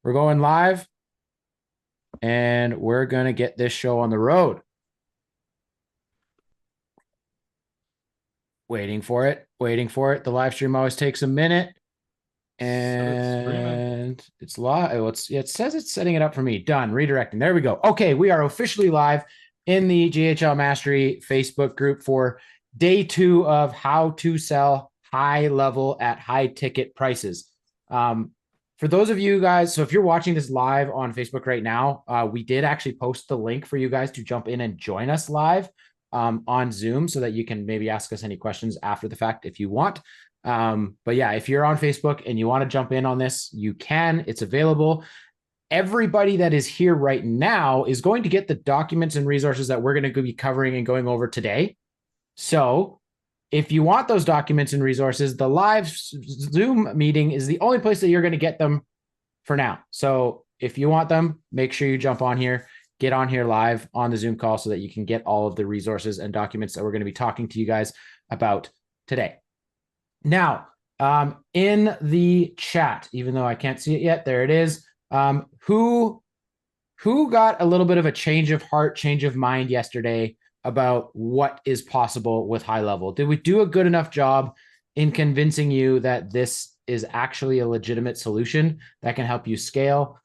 We're going live and we're going to get this show on the road. Waiting for it. The live stream always takes a minute and it's live. It says it's setting it up for me. Done. Redirecting. There we go. Okay, we are officially live in the GHL Mastery Facebook group for day 2 of how to sell high level at high ticket prices. For those of you guys, so if you're watching this live on Facebook right now, we did actually post the link for you guys to jump in and join us live on Zoom so that you can maybe ask us any questions after the fact if you want. But yeah, if you're on Facebook and you want to jump in on this, you can. It's available. Everybody that is here right now is going to get the documents and resources that we're going to be covering and going over today. So if you want those documents and resources, the live Zoom meeting is the only place that you're going to get them for now. So if you want them, make sure you jump on here, get on here live on the Zoom call so that you can get all of the resources and documents that we're going to be talking to you guys about today. Now, in the chat, even though I can't see it yet, there it is. Who got a little bit of a change of heart, change of mind yesterday about what is possible with high level? Did we do a good enough job in convincing you that this is actually a legitimate solution that can help you scale?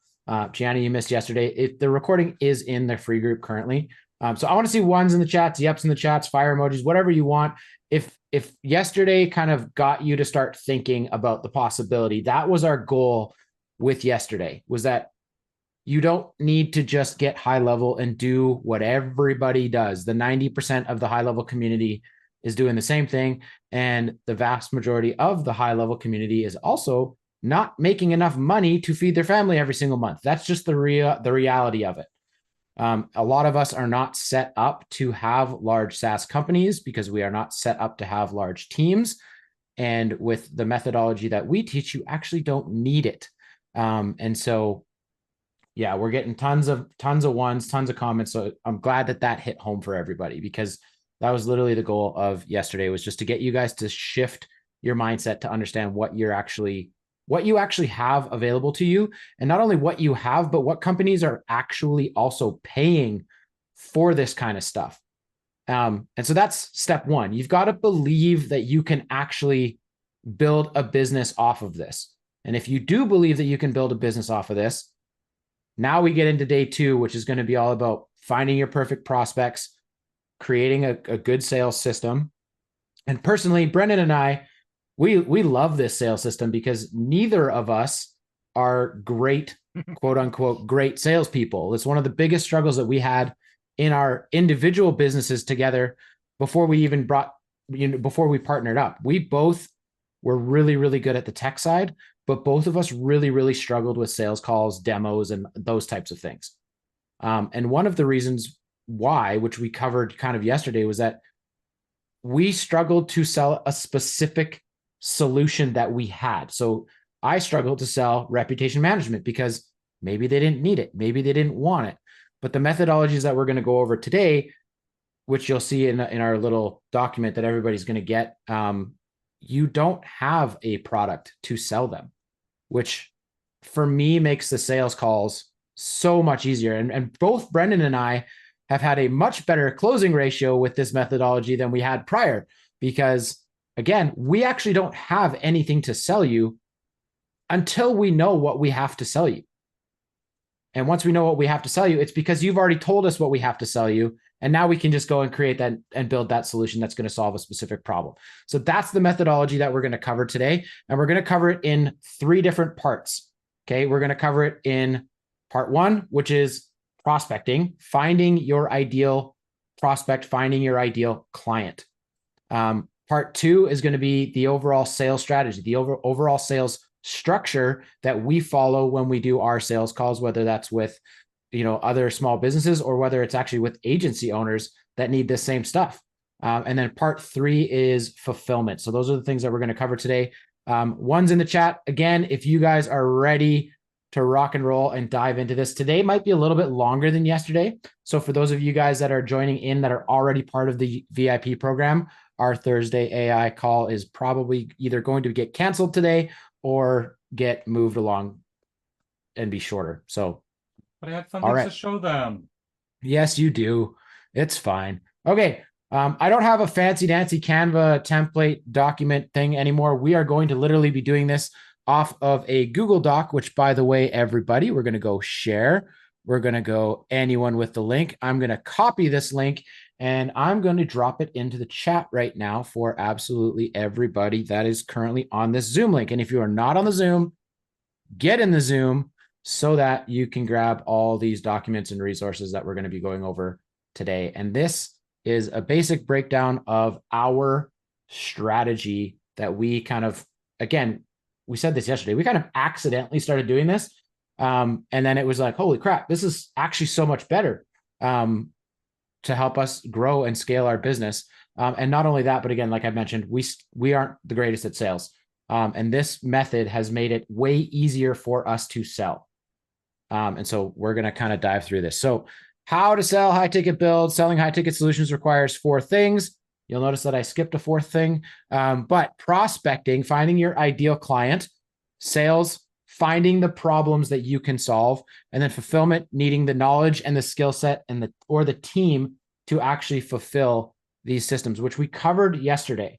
Gianni, you missed yesterday. The recording is in the free group currently. So I want to see ones in the chats, yeps in the chats, fire emojis, whatever you want. If yesterday kind of got you to start thinking about the possibility, that was our goal with yesterday, was that you don't need to just get high level and do what everybody does. The 90% of the high level community is doing the same thing. And the vast majority of the high level community is also not making enough money to feed their family every single month. That's just the reality of it. A lot of us are not set up to have large SaaS companies because we are not set up to have large teams. And with the methodology that we teach, you actually don't need it. And so, yeah, we're getting tons of ones, tons of comments. So I'm glad that hit home for everybody, because that was literally the goal of yesterday, was just to get you guys to shift your mindset to understand what you actually have available to you, and not only what you have, but what companies are actually also paying for this kind of stuff. And so that's step one. You've got to believe that you can actually build a business off of this. And if you do believe that you can build a business off of this, now we get into day 2, which is going to be all about finding your perfect prospects, creating a good sales system. And personally, Brendan and I, we love this sales system because neither of us are great, quote unquote, great salespeople. It's one of the biggest struggles that we had in our individual businesses together before we even before we partnered up. We both were really, really good at the tech side, but both of us really, really struggled with sales calls, demos, and those types of things. And one of the reasons why, which we covered kind of yesterday, was that we struggled to sell a specific solution that we had. So I struggled to sell reputation management because maybe they didn't need it. Maybe they didn't want it. But the methodologies that we're going to go over today, which you'll see in our little document that everybody's going to get, you don't have a product to sell them, which for me makes the sales calls so much easier. And both Brendan and I have had a much better closing ratio with this methodology than we had prior, because again, we actually don't have anything to sell you until we know what we have to sell you. And once we know what we have to sell you, it's because you've already told us what we have to sell you. And now we can just go and create that and build that solution that's going to solve a specific problem. So that's the methodology that we're going to cover today. And we're going to cover it in 3 different parts. Okay. We're going to cover it in part 1, which is prospecting, finding your ideal prospect, finding your ideal client. Part 2 is going to be the overall sales strategy, the overall sales structure that we follow when we do our sales calls, whether that's with other small businesses or whether it's actually with agency owners that need the same stuff. And then part 3 is fulfillment. So those are the things that we're going to cover today. One's in the chat. Again, if you guys are ready to rock and roll and dive into this, today might be a little bit longer than yesterday. So for those of you guys that are joining in that are already part of the VIP program, our Thursday AI call is probably either going to get canceled today or get moved along and be shorter. So, But I had fun all things to right. show them. Yes, you do. It's fine. Okay. I don't have a fancy dancy Canva template document thing anymore. We are going to literally be doing this off of a Google Doc, which, by the way, everybody, we're going to go share. We're going to go anyone with the link. I'm going to copy this link and I'm going to drop it into the chat right now for absolutely everybody that is currently on this Zoom link. And if you are not on the Zoom, get in the Zoom so that you can grab all these documents and resources that we're going to be going over today. And this is a basic breakdown of our strategy that we kind of, again, we said this yesterday, we kind of accidentally started doing this. And then it was like, holy crap, this is actually so much better to help us grow and scale our business. And not only that, but again, like I mentioned, we aren't the greatest at sales. And this method has made it way easier for us to sell. And so we're going to kind of dive through this. So how to sell high ticket builds, selling high ticket solutions requires 4 things. You'll notice that I skipped a 4th thing, but prospecting, finding your ideal client, sales, finding the problems that you can solve, and then fulfillment, needing the knowledge and the skill set and the team to actually fulfill these systems, which we covered yesterday,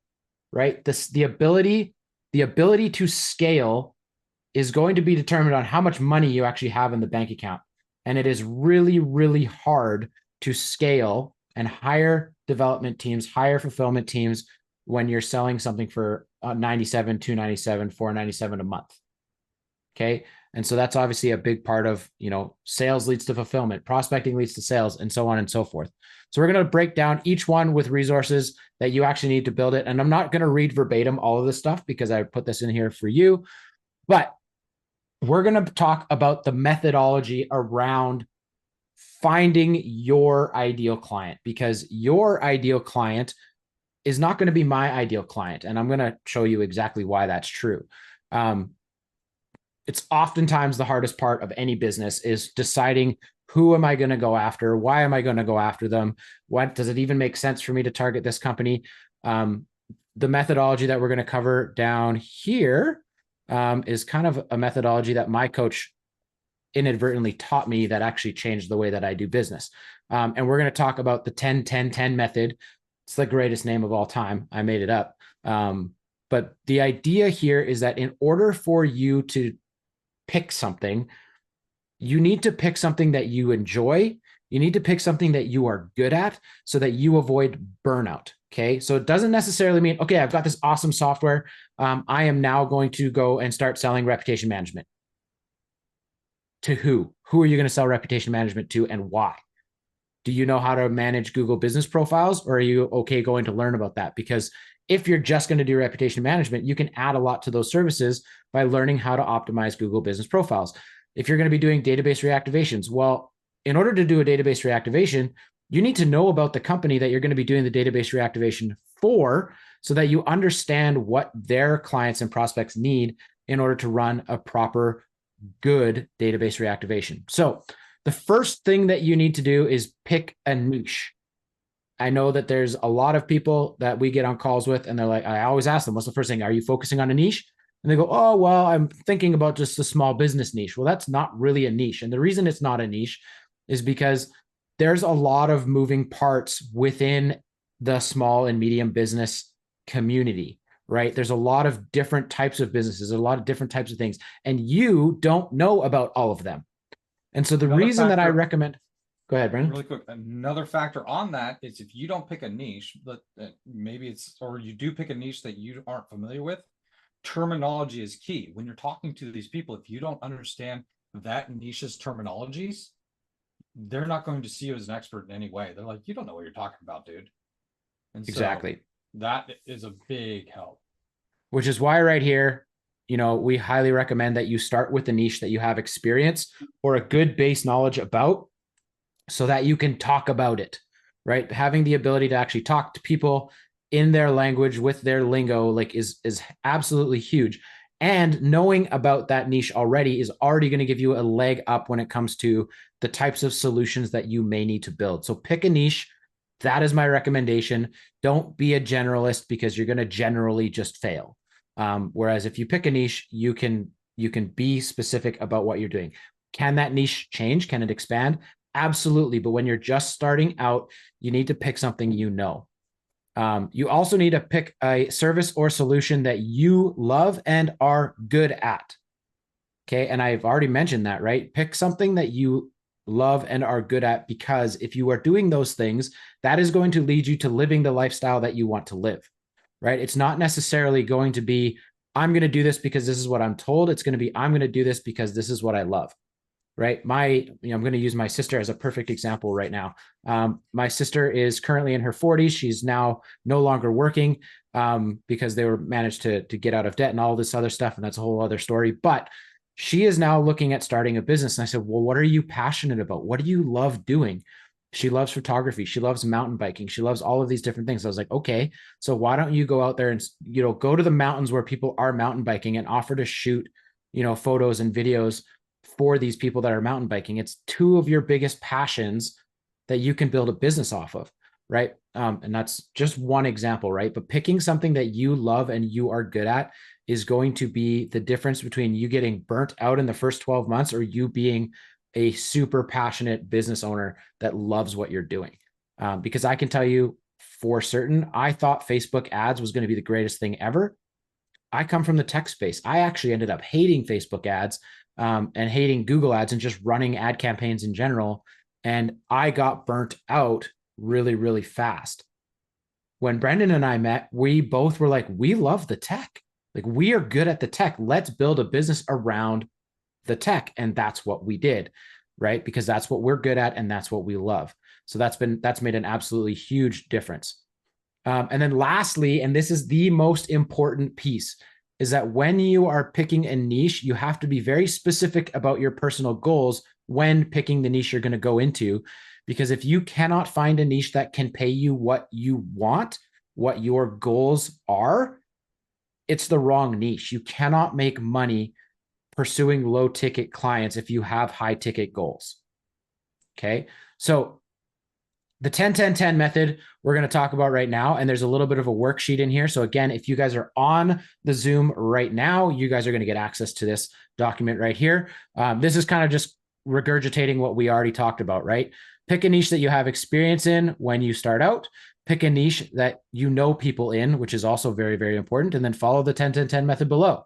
right? The ability to scale is going to be determined on how much money you actually have in the bank account. And it is really, really hard to scale and hire development teams, hire fulfillment teams when you're selling something for 97, 297, 497 a month. Okay. And so that's obviously a big part of, sales leads to fulfillment, prospecting leads to sales, and so on and so forth. So we're going to break down each one with resources that you actually need to build it. And I'm not going to read verbatim all of this stuff because I put this in here for you, but we're going to talk about the methodology around finding your ideal client, because your ideal client is not going to be my ideal client. And I'm going to show you exactly why that's true. It's oftentimes the hardest part of any business is deciding, who am I going to go after? Why am I going to go after them? What does it even make sense for me to target this company? The methodology that we're going to cover down here is kind of a methodology that my coach inadvertently taught me that actually changed the way that I do business. And we're going to talk about the 10-10-10 method. It's the greatest name of all time. I made it up. But the idea here is that in order for you to pick something, you need to pick something that you enjoy. You need to pick something that you are good at so that you avoid burnout. Okay. So it doesn't necessarily mean, okay, I've got this awesome software. I am now going to go and start selling reputation management. To who? Who are you going to sell reputation management to, and why? Do you know how to manage Google business profiles, or are you okay going to learn about that? Because if you're just going to do reputation management, you can add a lot to those services by learning how to optimize Google business profiles. If you're going to be doing database reactivations, well, in order to do a database reactivation, you need to know about the company that you're going to be doing the database reactivation for, so that you understand what their clients and prospects need in order to run a proper, good database reactivation. So the first thing that you need to do is pick a niche. I know that there's a lot of people that we get on calls with, and they're like, I always ask them, what's the first thing? Are you focusing on a niche? And they go, oh, well, I'm thinking about just a small business niche. Well, that's not really a niche. And the reason it's not a niche is because there's a lot of moving parts within the small and medium business community, right? There's a lot of different types of businesses, a lot of different types of things, and you don't know about all of them. And so the Another reason that I factor, recommend, go ahead, Brendan. really quick, another factor on that is if you don't pick a niche, but maybe or you do pick a niche that you aren't familiar with, terminology is key. When you're talking to these people, if you don't understand that niche's terminologies, they're not going to see you as an expert in any way. They're like, you don't know what you're talking about, dude. And Exactly. That is a big help. Which is why right here, we highly recommend that you start with the niche that you have experience or a good base knowledge about, so that you can talk about it, right? Having the ability to actually talk to people in their language with their lingo, like is absolutely huge. And knowing about that niche already is already going to give you a leg up when it comes to the types of solutions that you may need to build. So pick a niche. That is my recommendation. Don't be a generalist, because you're going to generally just fail. Whereas if you pick a niche, you can You can be specific about what you're doing. Can that niche change? Can it expand? Absolutely. But when you're just starting out, you need to pick something you know. You also need to pick a service or solution that you love and are good at. Okay. And I've already mentioned that, right? Pick something that you love and are good at, because if you are doing those things, that is going to lead you to living the lifestyle that you want to live, right? It's not necessarily going to be, I'm going to do this because this is what I'm told. It's going to be, I'm going to do this because this is what I love, right? I'm going to use my sister as a perfect example right now. My sister is currently in her 40s. She's now no longer working because they were managed to get out of debt and all this other stuff. And that's a whole other story. But she is now looking at starting a business. And I said, well, what are you passionate about? What do you love doing? She loves photography. She loves mountain biking. She loves all of these different things. I was like, okay, so why don't you go out there and, go to the mountains where people are mountain biking and offer to shoot, photos and videos for these people that are mountain biking. It's two of your biggest passions that you can build a business off of, right? And that's just one example, right? But picking something that you love and you are good at is going to be the difference between you getting burnt out in the first 12 months or you being a super passionate business owner that loves what you're doing. Because I can tell you for certain, I thought Facebook ads was going to be the greatest thing ever. I come from the tech space. I actually ended up hating Facebook ads and hating Google ads and just running ad campaigns in general. And I got burnt out really, really fast. When Brendan and I met, we both were like, we love the tech. Like, we are good at the tech. Let's build a business around the tech. And that's what we did, right? Because that's what we're good at and that's what we love. So that's made an absolutely huge difference. And then lastly, and this is the most important piece, is that when you are picking a niche, you have to be very specific about your personal goals when picking the niche you're going to go into. Because if you cannot find a niche that can pay you what you want, what your goals are, it's the wrong niche. You cannot make money pursuing low ticket clients if you have high ticket goals. Okay. So the 10-10-10 method we're going to talk about right now. And there's a little bit of a worksheet in here. So again, if you guys are on the Zoom right now, you guys are going to get access to this document right here. This is kind of just regurgitating what we already talked about, right? Pick a niche that you have experience in when you start out. Pick a niche that you know people in, which is also very, very important. And then follow the 10-10-10 method below,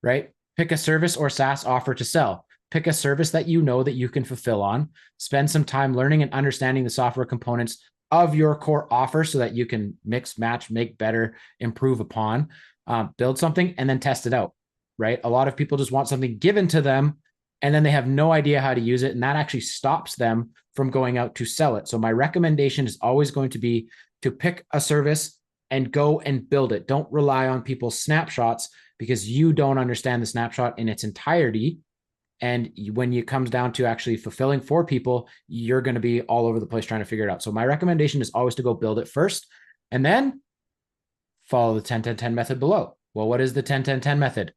right? Pick a service or SaaS offer to sell. Pick a service that you know that you can fulfill on. Spend some time learning and understanding the software components of your core offer so that you can mix, match, make better, improve upon, build something, and then test it out, right? A lot of people just want something given to them and then they have no idea how to use it. And that actually stops them from going out to sell it. So my recommendation is always going to be to pick a service and go and build it. Don't rely on people's snapshots because you don't understand the snapshot in its entirety. And when it comes down to actually fulfilling for people, you're going to be all over the place trying to figure it out. So my recommendation is always to go build it first and then follow the 10-10-10 method below. Well, what is the 10-10-10 method?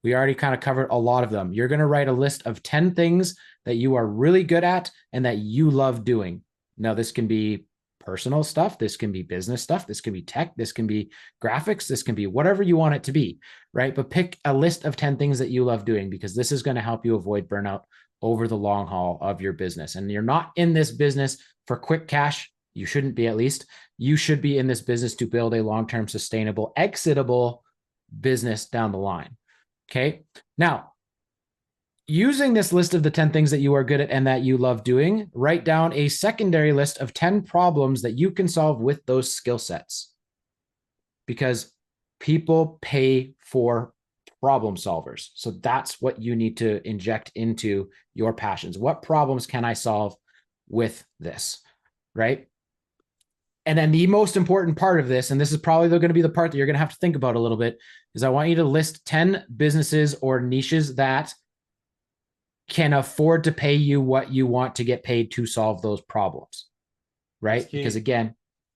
We already kind of covered a lot of them. You're going to write a list of 10 things that you are really good at and that you love doing. Now, this can be personal stuff. This can be business stuff. This can be tech. This can be graphics. This can be whatever you want it to be, right? But pick a list of 10 things that you love doing because this is going to help you avoid burnout over the long haul of your business. And you're not in this business for quick cash. You shouldn't be, at least. You should be in this business to build a long-term sustainable, exitable business down the line. Okay. Now, using this list of the 10 things that you are good at and that you love doing, write down a secondary list of 10 problems that you can solve with those skill sets. Because people pay for problem solvers. So that's what you need to inject into your passions. What problems can I solve with this? Right. And then the most important part of this, and this is probably going to be the part that you're going to have to think about a little bit, is I want you to list 10 businesses or niches that can afford to pay you what you want to get paid to solve those problems, right? Because again,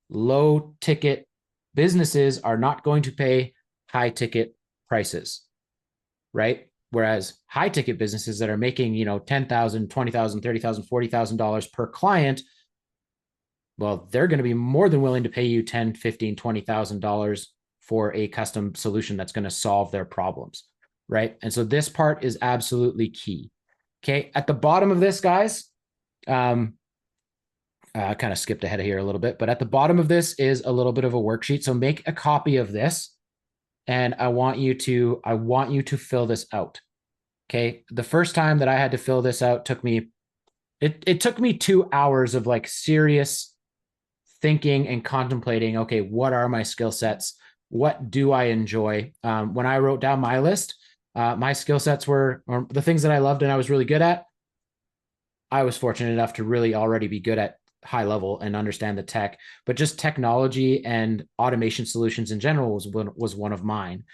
low ticket businesses are not going to pay high ticket prices, right? Whereas high ticket businesses that are making, $10,000, $20,000, $30,000, $40,000 per client, well, they're going to be more than willing to pay you $10,000, $15,000, $20,000 for a custom solution that's going to solve their problems, right? And so this part is absolutely key. Okay. At the bottom of this, guys, I kind of skipped ahead of here a little bit, but at the bottom of this is a little bit of a worksheet. So make a copy of this, and I want you to fill this out. Okay. The first time that I had to fill this out took me, it took me 2 hours of like serious thinking and contemplating. Okay, what are my skill sets? What do I enjoy? When I wrote down my list, my skill sets were, or the things that I loved and I was really good at. I was fortunate enough to really already be good at high level and understand the tech, but just technology and automation solutions in general was one of mine.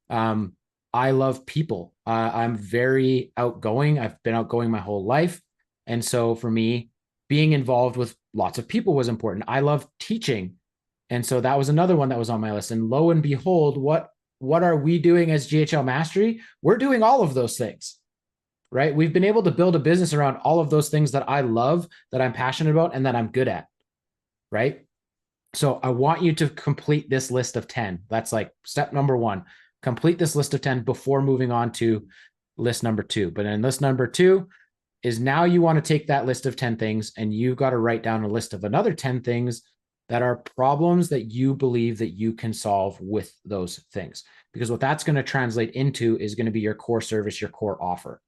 I love people. I'm very outgoing. I've been outgoing my whole life. And so for me, being involved with lots of people was important. I love teaching. And so that was another one that was on my list. And lo and behold, what are we doing as GHL Mastery? We're doing all of those things, right? We've been able to build a business around all of those things that I love, that I'm passionate about, and that I'm good at, right? So I want you to complete this list of 10. That's like step number 1. Complete this list of 10 before moving on to list number 2. But in list number 2 is now you want to take that list of 10 things and you've got to write down a list of another 10 things that are problems that you believe that you can solve with those things. Because what that's going to translate into is going to be your core service, your core offer.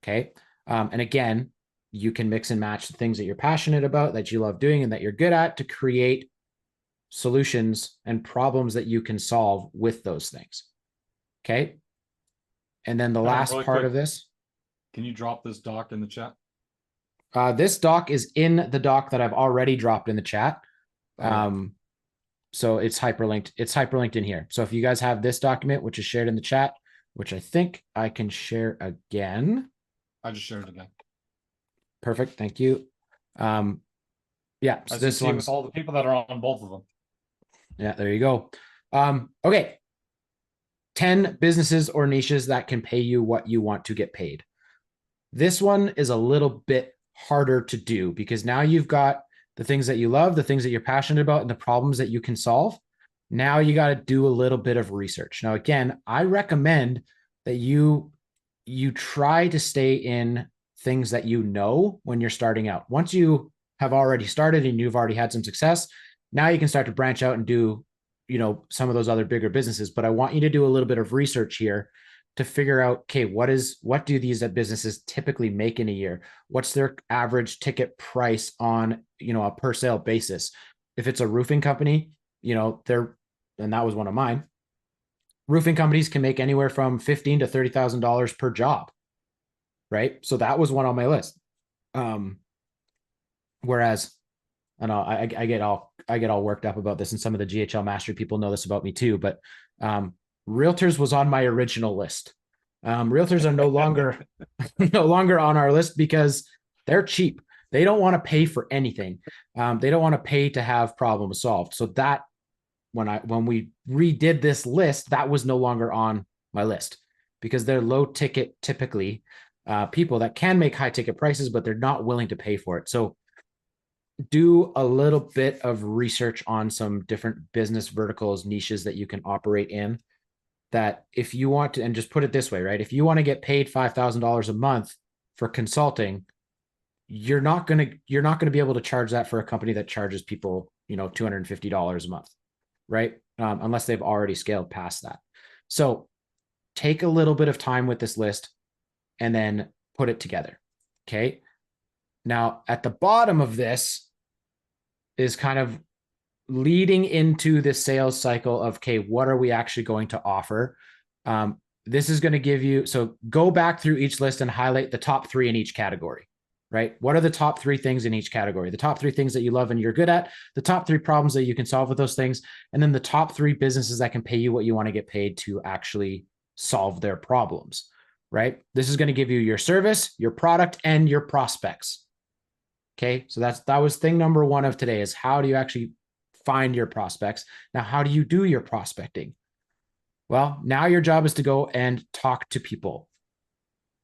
Okay. And again, you can mix and match the things that you're passionate about, that you love doing, and that you're good at to create solutions and problems that you can solve with those things. Okay. And then the last really part quick, of this. Can you drop this doc in the chat? This doc is in the doc that I've already dropped in the chat. So it's hyperlinked. It's hyperlinked in here. So if you guys have this document, which is shared in the chat, which I think I can share again. I just shared it again. Perfect. Thank you. Yeah. So As you this see one's with all the people that are on both of them. Yeah, there you go. Okay. 10 businesses or niches that can pay you what you want to get paid. This one is a little bit harder to do because now you've got the things that you love, the things that you're passionate about, and the problems that you can solve. Now you got to do a little bit of research. Now, again, I recommend that you try to stay in things that you know when you're starting out. Once you have already started and you've already had some success, now you can start to branch out and do, some of those other bigger businesses. But I want you to do a little bit of research here to figure out, okay, what do these businesses typically make in a year? What's their average ticket price on, a per sale basis? If it's a roofing company, and that was one of mine. Roofing companies can make anywhere from $15,000 to $30,000 per job, right? So that was one on my list. Whereas, I know I get all worked up about this, and some of the GHL Mastery people know this about me too. But realtors was on my original list. Realtors are no longer on our list because they're cheap. They don't want to pay for anything. They don't want to pay to have problems solved. So that when we redid this list, that was no longer on my list because they're low ticket, typically people that can make high ticket prices, but they're not willing to pay for it. So do a little bit of research on some different business verticals, niches that you can operate in. That if you want to, and just put it this way, right? If you want to get paid $5,000 a month for consulting, you're not going to be able to charge that for a company that charges people, $250 a month, right? Unless they've already scaled past that. So take a little bit of time with this list and then put it together. Okay. Now at the bottom of this is kind of leading into the sales cycle of, okay, what are we actually going to offer? This is going to give you, so go back through each list and highlight the top 3 in each category, right? What are the top 3 things in each category? The top 3 things that you love and you're good at, the top 3 problems that you can solve with those things, and then the top 3 businesses that can pay you what you want to get paid to actually solve their problems, right? This is going to give you your service, your product, and your prospects. Okay. So that was thing number 1 of today is how do you actually find your prospects? Now, how do you do your prospecting? Well, now your job is to go and talk to people.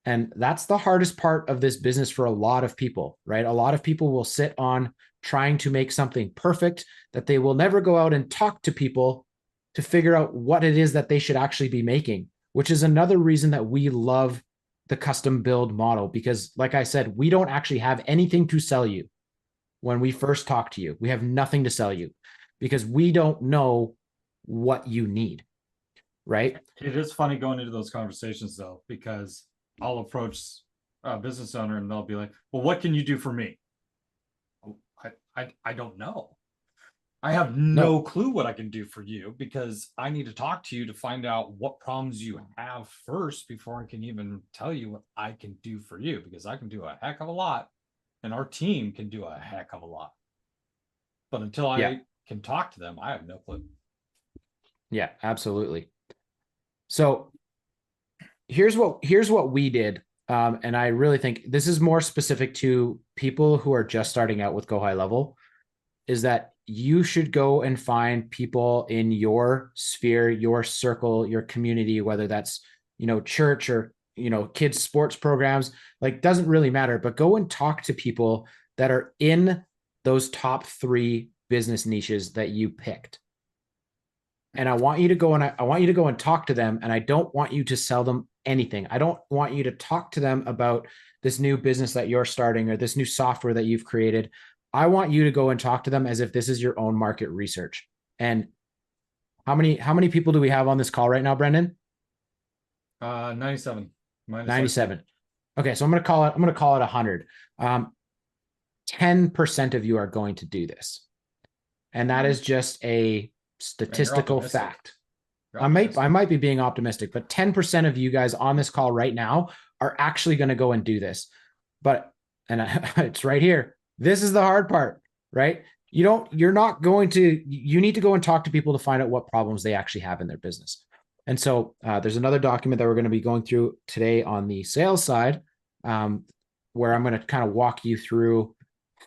And that's the hardest part of this business for a lot of people, right? A lot of people will sit on trying to make something perfect that they will never go out and talk to people to figure out what it is that they should actually be making, which is another reason that we love the custom build model, because like I said, we don't actually have anything to sell you. When we first talk to you, we have nothing to sell you because we don't know what you need. Right. It is funny going into those conversations though, because I'll approach a business owner and they'll be like, well, what can you do for me? I don't know. I have no clue what I can do for you, because I need to talk to you to find out what problems you have first before I can even tell you what I can do for you, because I can do a heck of a lot and our team can do a heck of a lot. But until I can talk to them, I have no clue. Yeah, absolutely. So here's what we did. And I really think this is more specific to people who are just starting out with Go High Level, is that you should go and find people in your sphere, your circle, your community, whether that's, church or, kids sports programs, like doesn't really matter, but go and talk to people that are in those top 3 business niches that you picked. And I want you to go and talk to them. And I don't want you to sell them anything. I don't want you to talk to them about this new business that you're starting or this new software that you've created. I want you to go and talk to them as if this is your own market research. And how many people do we have on this call right now, Brendan? 97. 97. Okay, so I'm going to call it 100. 10% of you are going to do this. And that is just a statistical fact. I might be being optimistic, but 10% of you guys on this call right now are actually going to go and do this. It's right here. This is the hard part, right? You need to go and talk to people to find out what problems they actually have in their business. And so there's another document that we're going to be going through today on the sales side, where I'm going to kind of walk you through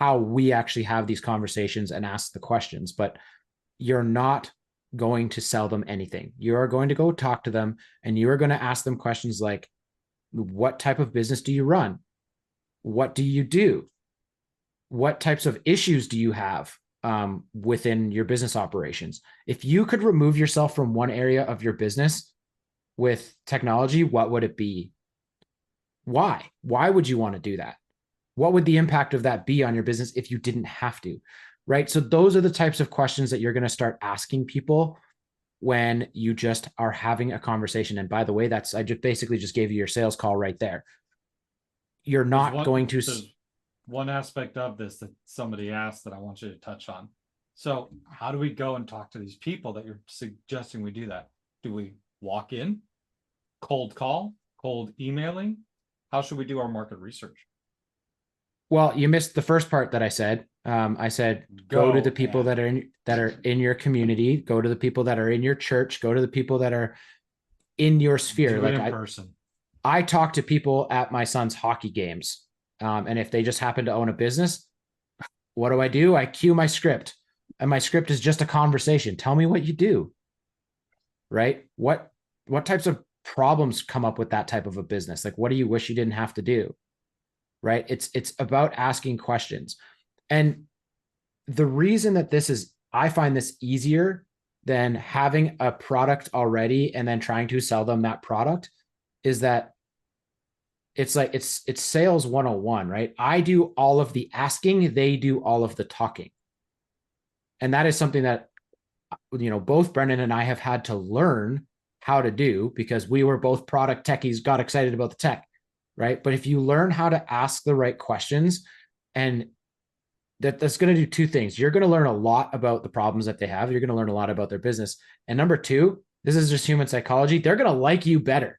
how we actually have these conversations and ask the questions. But you're not going to sell them anything. You are going to go talk to them and you are going to ask them questions like, what type of business do you run? What do you do? What types of issues do you have within your business operations? If you could remove yourself from one area of your business with technology, what would it be? Why? Why would you want to do that? What would the impact of that be on your business if you didn't have to? Right? So those are the types of questions that you're going to start asking people when you just are having a conversation. And by the way, I just basically just gave you your sales call right there. You're not going to. One aspect of this that somebody asked that I want you to touch on. So how do we go and talk to these people that you're suggesting we do that? Do we walk in, cold call, cold emailing? How should we do our market research? Well, you missed the first part that I said. I said, go to the people that are in your community, go to the people that are in your church, go to the people that are in your sphere. Like in person. I talk to people at my son's hockey games. And if they just happen to own a business, what do? I cue my script, and my script is just a conversation. Tell me what you do, right? What types of problems come up with that type of a business? Like, what do you wish you didn't have to do? Right? It's about asking questions. And the reason that I find this easier than having a product already and then trying to sell them that product is that it's like, it's sales 101, right? I do all of the asking, they do all of the talking. And that is something that, both Brendan and I have had to learn how to do, because we were both product techies, got excited about the tech, right? But if you learn how to ask the right questions, and that's going to do 2 things. You're going to learn a lot about the problems that they have. You're going to learn a lot about their business. And number 2, this is just human psychology. They're going to like you better.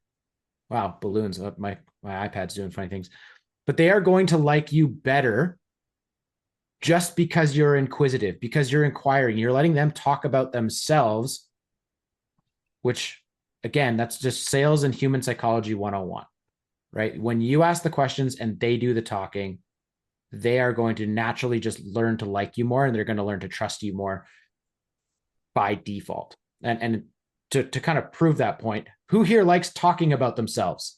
Wow, balloons. My iPad's doing funny things. But they are going to like you better just because you're inquisitive, because you're inquiring. You're letting them talk about themselves, which, again, that's just sales and human psychology 101, right? When you ask the questions and they do the talking, they are going to naturally just learn to like you more, and they're going to learn to trust you more by default. And to kind of prove that point, who here likes talking about themselves?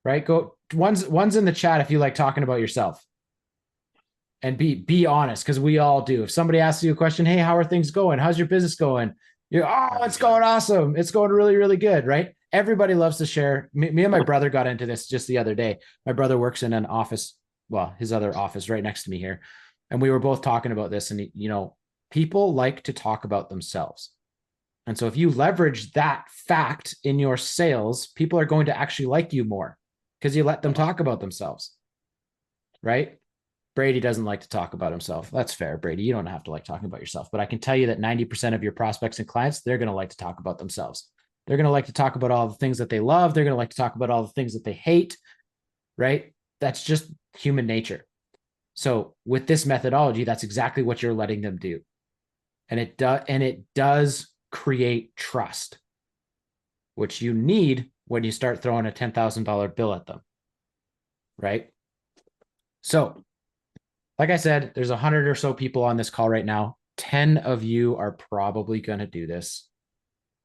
Right? Go one's in the chat if you like talking about yourself. And be honest, because we all do. If somebody asks you a question, hey, how are things going? How's your business going? You're, oh, it's going awesome. It's going really, really good, right? everybody loves to share. Me and my brother got into this just the other day. My brother works in an office, well, his other office right next to me here. And we were both talking about this. And, people like to talk about themselves. And so if you leverage that fact in your sales, people are going to actually like you more because you let them talk about themselves, right? Brady doesn't like to talk about himself. That's fair, Brady. You don't have to like talking about yourself, but I can tell you that 90% of your prospects and clients, they're going to like to talk about themselves. They're going to like to talk about all the things that they love. They're going to like to talk about all the things that they hate, right? That's just human nature. So with this methodology, that's exactly what you're letting them do. And it does create trust, which you need when you start throwing a $10,000 bill at them, right? So, like I said, there's 100 or so people on this call right now. 10 of you are probably going to do this.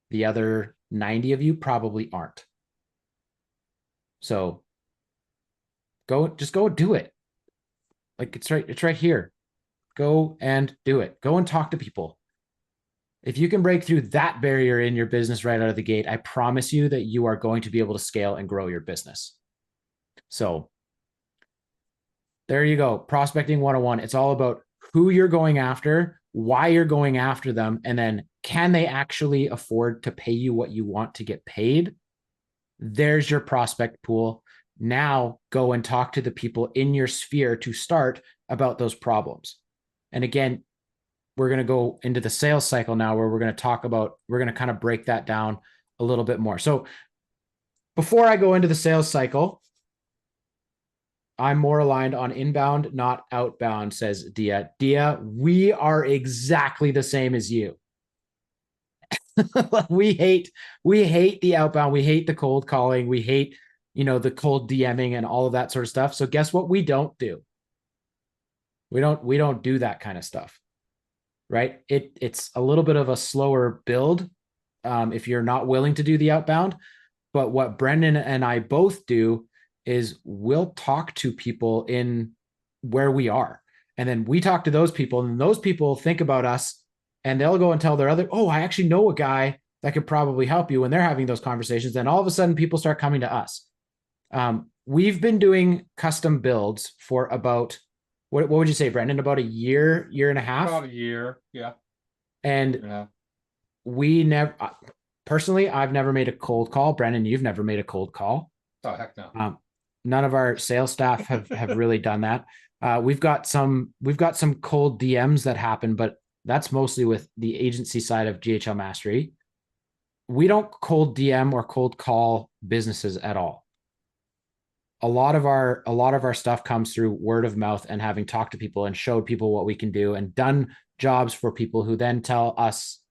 The other 90 of you probably aren't. So just go do it. Like it's right here. Go and do it. Go and talk to people. If you can break through that barrier in your business right out of the gate, I promise you that you are going to be able to scale and grow your business. So there you go. Prospecting 101. It's all about who you're going after, why you're going after them, and then can they actually afford to pay you what you want to get paid? There's your prospect pool. Now go and talk to the people in your sphere to start about those problems. And again, we're going to go into the sales cycle now where we're going to kind of break that down a little bit more. So before I go into the sales cycle, I'm more aligned on inbound, not outbound, says Dia. Dia, we are exactly the same as you. we hate the outbound. We hate the cold calling. We hate, the cold DMing and all of that sort of stuff. So guess what we don't do? We don't do that kind of stuff, right? It's a little bit of a slower build if you're not willing to do the outbound. But what Brendan and I both do is we'll talk to people in where we are. And then we talk to those people, and those people think about us, and they'll go and tell their other, I actually know a guy that could probably help you when they're having those conversations. Then all of a sudden people start coming to us. We've been doing custom builds for about, what would you say, Brendan? About a year and a half? About a year. Yeah. And we never, personally, I've never made a cold call. Brendan, you've never made a cold call. Oh, heck no. None of our sales staff have really done that. We've got some cold DMs that happen, but that's mostly with the agency side of GHL Mastery. We don't cold DM or cold call businesses at all. A lot of our stuff comes through word of mouth and having talked to people and showed people what we can do and done jobs for people who then tell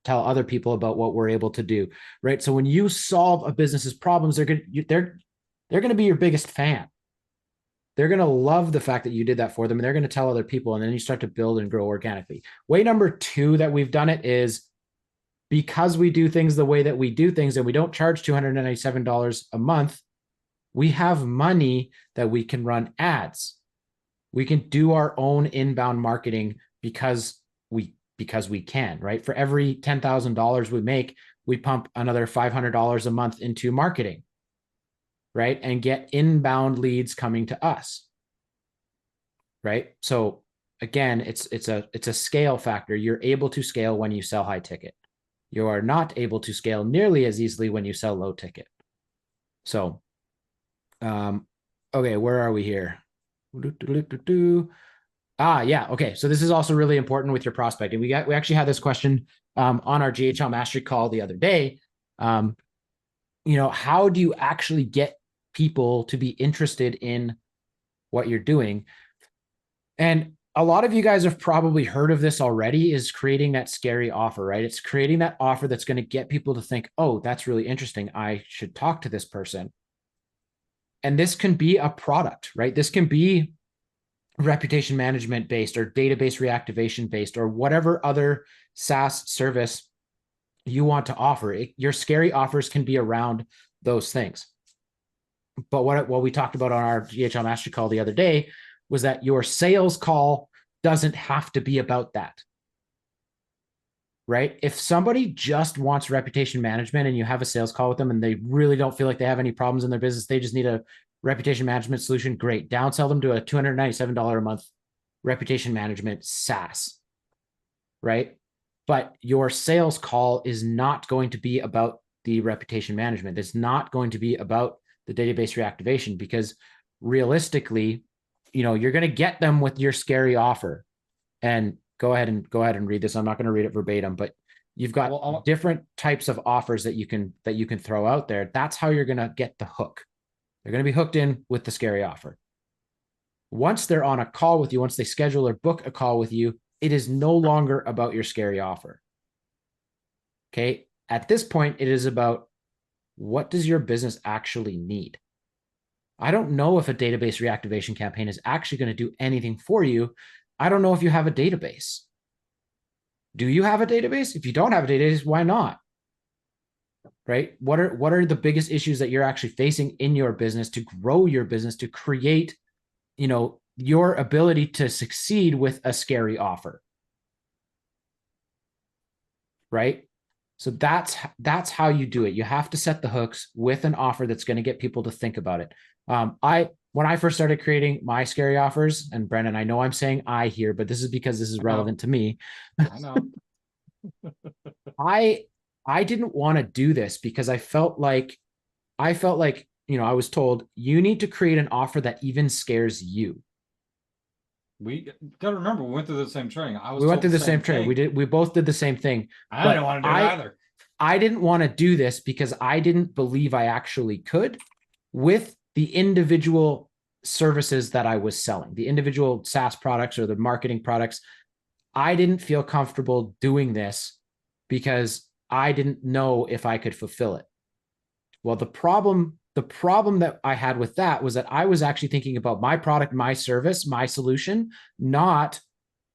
other people about what we're able to do, right? So when you solve a business's problems, they're going to be your biggest fan. They're going to love the fact that you did that for them, and they're going to tell other people, and then you start to build and grow organically. Way number 2 that we've done it is because we do things the way that we do things and we don't charge $297 a month, we have money that we can run ads. We can do our own inbound marketing because we can, right? For every $10,000 we make, we pump another $500 a month into marketing, right? And get inbound leads coming to us, right? So again, it's a scale factor. You're able to scale when you sell high ticket. You are not able to scale nearly as easily when you sell low ticket. So, okay, where are we here? Yeah. Okay. So this is also really important with your prospecting. We actually had this question on our GHL Mastery call the other day. How do you actually get people to be interested in what you're doing? And a lot of you guys have probably heard of this already, is creating that scary offer, right? It's creating that offer that's going to get people to think, oh, that's really interesting. I should talk to this person. And this can be a product, right? This can be reputation management based or database reactivation based or whatever other SaaS service you want to offer. Your scary offers can be around those things. But what we talked about on our GHL Mastery call the other day was that your sales call doesn't have to be about that. right? If somebody just wants reputation management and you have a sales call with them and they really don't feel like they have any problems in their business, they just need a reputation management solution, great. Downsell them to a $297 a month reputation management SaaS, right? But your sales call is not going to be about the reputation management. It's not going to be about the database reactivation, because realistically, you're going to get them with your scary offer. And go ahead and read this. I'm not going to read it verbatim, but you've got different types of offers that you can throw out there. That's how you're going to get the hook. They're going to be hooked in with the scary offer. Once they're on a call with you, once they schedule or book a call with you, it is no longer about your scary offer. Okay. At this point, it is about, what does your business actually need? I don't know if a database reactivation campaign is actually going to do anything for you. I don't know if you have a database. Do you have a database? If you don't have a database, why not? Right? What are the biggest issues that you're actually facing in your business to grow your business, to create, your ability to succeed with a scary offer? Right? So that's how you do it. You have to set the hooks with an offer that's going to get people to think about it. When I first started creating my scary offers, and Brendan, I know I'm saying I here, but this is because this is relevant to me. I know. I didn't want to do this because I felt like, I was told, you need to create an offer that even scares you. We gotta remember, we went through the same training. We went through the same training. We both did the same thing. I don't want to do it either. I didn't want to do this because I didn't believe I actually could, with the individual services that I was selling, the individual SaaS products or the marketing products. I didn't feel comfortable doing this because I didn't know if I could fulfill it. Well, the problem that I had with that was that I was actually thinking about my product, my service, my solution, not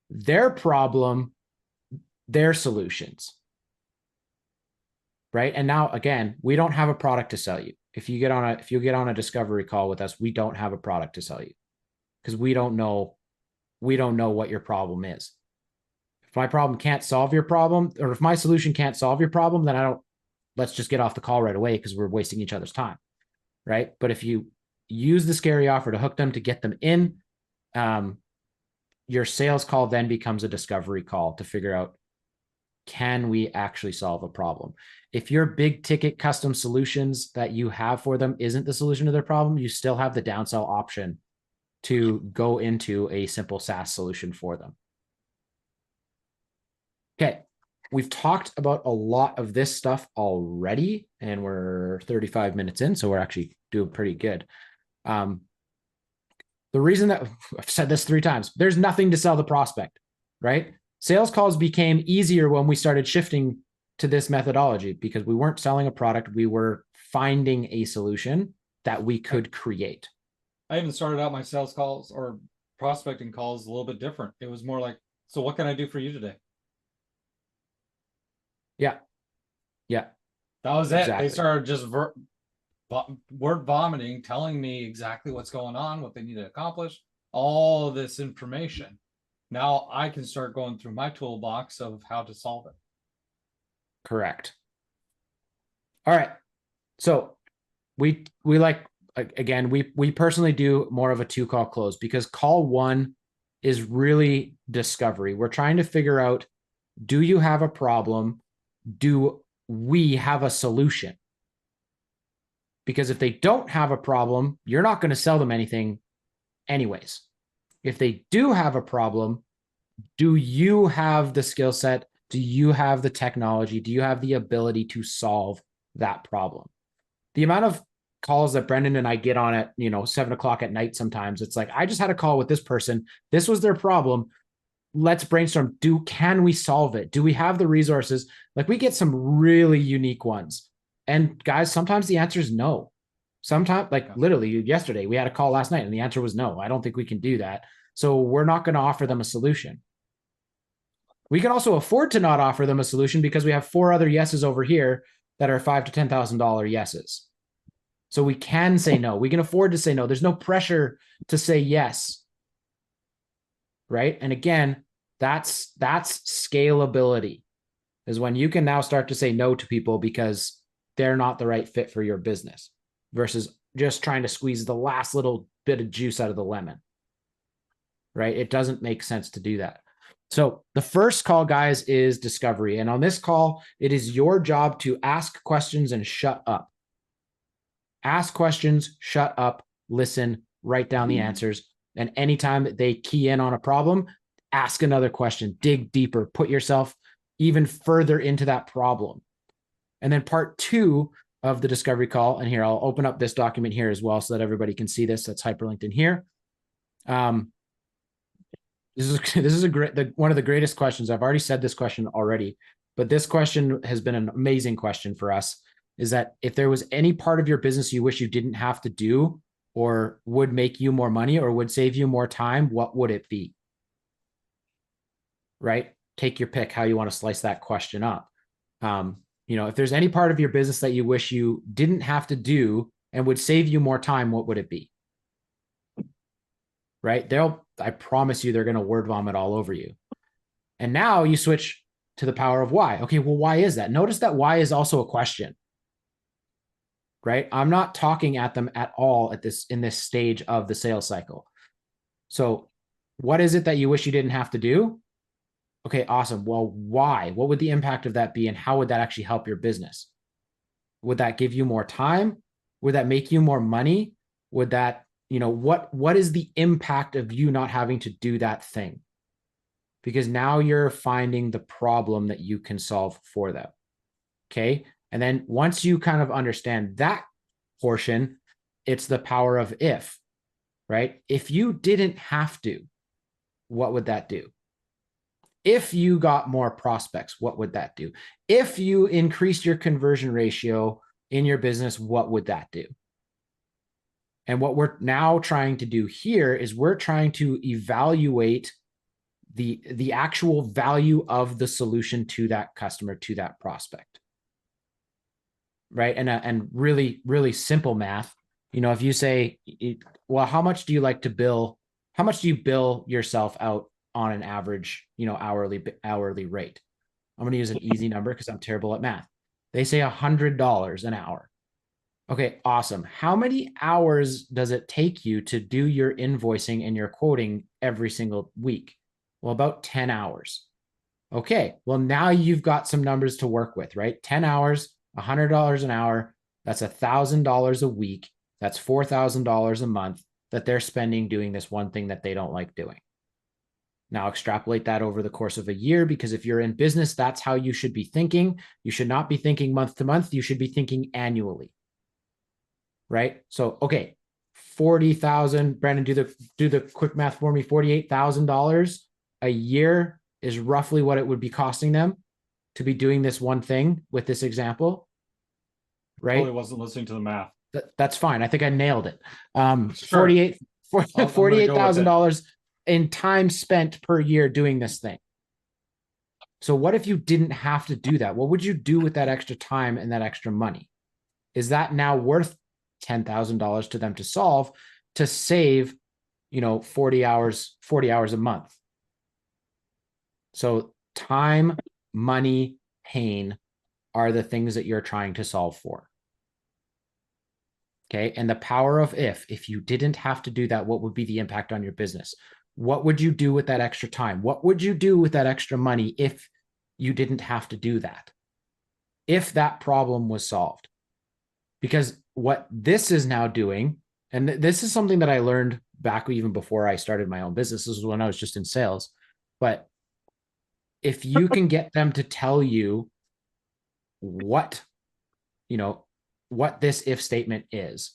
their problem, their solutions. Right? And now, again, we don't have a product to sell you. If you get on a discovery call with us, we don't have a product to sell you, because we don't know what your problem is. If my problem can't solve your problem, or if my solution can't solve your problem, then let's just get off the call right away, because we're wasting each other's time. Right? But if you use the scary offer to hook them, to get them in, your sales call then becomes a discovery call to figure out, can we actually solve a problem? If your big ticket custom solutions that you have for them isn't the solution to their problem, you still have the downsell option to go into a simple SaaS solution for them. Okay. We've talked about a lot of this stuff already, and we're 35 minutes in, so we're actually doing pretty good. The reason that I've said this 3 times, there's nothing to sell the prospect, right? Sales calls became easier when we started shifting to this methodology, because we weren't selling a product. We were finding a solution that we could create. I even started out my sales calls or prospecting calls a little bit different. It was more like, so what can I do for you today? Yeah. That was it. They started just word vomiting, telling me exactly what's going on, what they need to accomplish, all of this information. Now I can start going through my toolbox of how to solve it. Correct. All right. So we like, again, we personally do more of a 2-call close, because call 1 is really discovery. We're trying to figure out, do you have a problem? Do we have a solution? Because if they don't have a problem, you're not going to sell them anything anyways. If they do have a problem, do you have the skill set? Do you have the technology? Do you have the ability to solve that problem? The amount of calls that Brendan and I get on at 7:00 at night, sometimes it's like, I just had a call with this person. This was their problem. Let's brainstorm. Can we solve it? Do we have the resources? Like, we get some really unique ones. And guys, sometimes the answer is no. Sometimes, like literally yesterday, we had a call last night and the answer was no. I don't think we can do that. So we're not going to offer them a solution. We can also afford to not offer them a solution, because we have 4 other yeses over here that are $5,000 to $10,000 yeses. So we can say no. We can afford to say no. There's no pressure to say yes. Right? And again, that's scalability. is when you can now start to say no to people because they're not the right fit for your business versus just trying to squeeze the last little bit of juice out of the lemon, right? It doesn't make sense to do that. So the first call, guys, is discovery. And on this call, it is your job to ask questions and shut up. Ask questions, shut up, listen, write down the answers. And anytime that they key in on a problem, ask another question, dig deeper, put yourself even further into that problem. And then part 2 of the discovery call, and here I'll open up this document here as well so that everybody can see this. That's hyperlinked in here. This is a great, one of the greatest questions. I've already said this question already, but this question has been an amazing question for us. Is that if there was any part of your business you wish you didn't have to do, or would make you more money, or would save you more time, what would it be? Right? Take your pick how you want to slice that question up. If there's any part of your business that you wish you didn't have to do and would save you more time, what would it be? Right? I promise you, they're going to word vomit all over you. And now you switch to the power of why. Okay, well, why is that? Notice that why is also a question. Right? I'm not talking at them at all in this stage of the sales cycle. So what is it that you wish you didn't have to do? Okay, awesome. Well, why? What would the impact of that be? And how would that actually help your business? Would that give you more time? Would that make you more money? Would that, what is the impact of you not having to do that thing? Because now you're finding the problem that you can solve for them. Okay. And then once you kind of understand that portion, it's the power of if, right? If you didn't have to, what would that do? If you got more prospects, what would that do? If you increased your conversion ratio in your business, what would that do? And what we're now trying to do here is we're trying to evaluate the actual value of the solution to that customer, to that prospect. Right. And really, really simple math. If you say, well, how much do you like to bill? How much do you bill yourself out on an average, hourly rate? I'm going to use an easy number because I'm terrible at math. They say $100 an hour. Okay, awesome. How many hours does it take you to do your invoicing and your quoting every single week? Well, about 10 hours. Okay, well, now you've got some numbers to work with, right? 10 hours, $100 an hour. That's $1,000 a week. That's $4,000 a month that they're spending doing this one thing that they don't like doing. Now extrapolate that over the course of a year, because if you're in business, that's how you should be thinking. You should not be thinking month to month. You should be thinking annually. Right? So, okay, 40,000, Brandon, do the quick math for me. $48,000 a year is roughly what it would be costing them to be doing this one thing with this example. Right? Totally wasn't listening to the math. That's fine. I think I nailed it. Sure. $48,000 in time spent per year doing this thing. So what if you didn't have to do that? What would you do with that extra time and that extra money? Is that now worth $10,000 to them to solve, to save, 40 hours a month? So time, money, pain are the things that you're trying to solve for. Okay. And the power of if you didn't have to do that, what would be the impact on your business? What would you do with that extra time? What would you do with that extra money if you didn't have to do that? If that problem was solved? Because what this is now doing, and this is something that I learned back even before I started my own business. This was when I was just in sales. But if you can get them to tell you what this if statement is,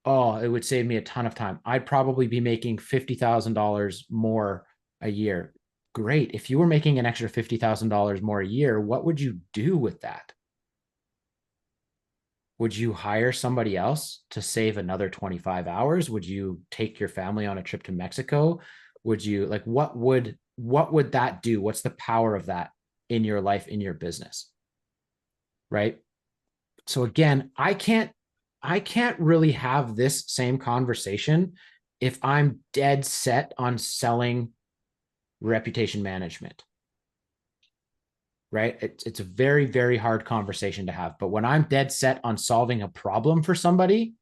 oh, it would save me a ton of time. I'd probably be making $50,000 more a year. Great. If you were making an extra $50,000 more a year, what would you do with that? Would you hire somebody else to save another 25 hours? Would you take your family on a trip to Mexico? Would you what would that do? What's the power of that in your life, in your business? Right? So again, I can't really have this same conversation if I'm dead set on selling reputation management. right? It's a very, very hard conversation to have. But when I'm dead set on solving a problem for somebody,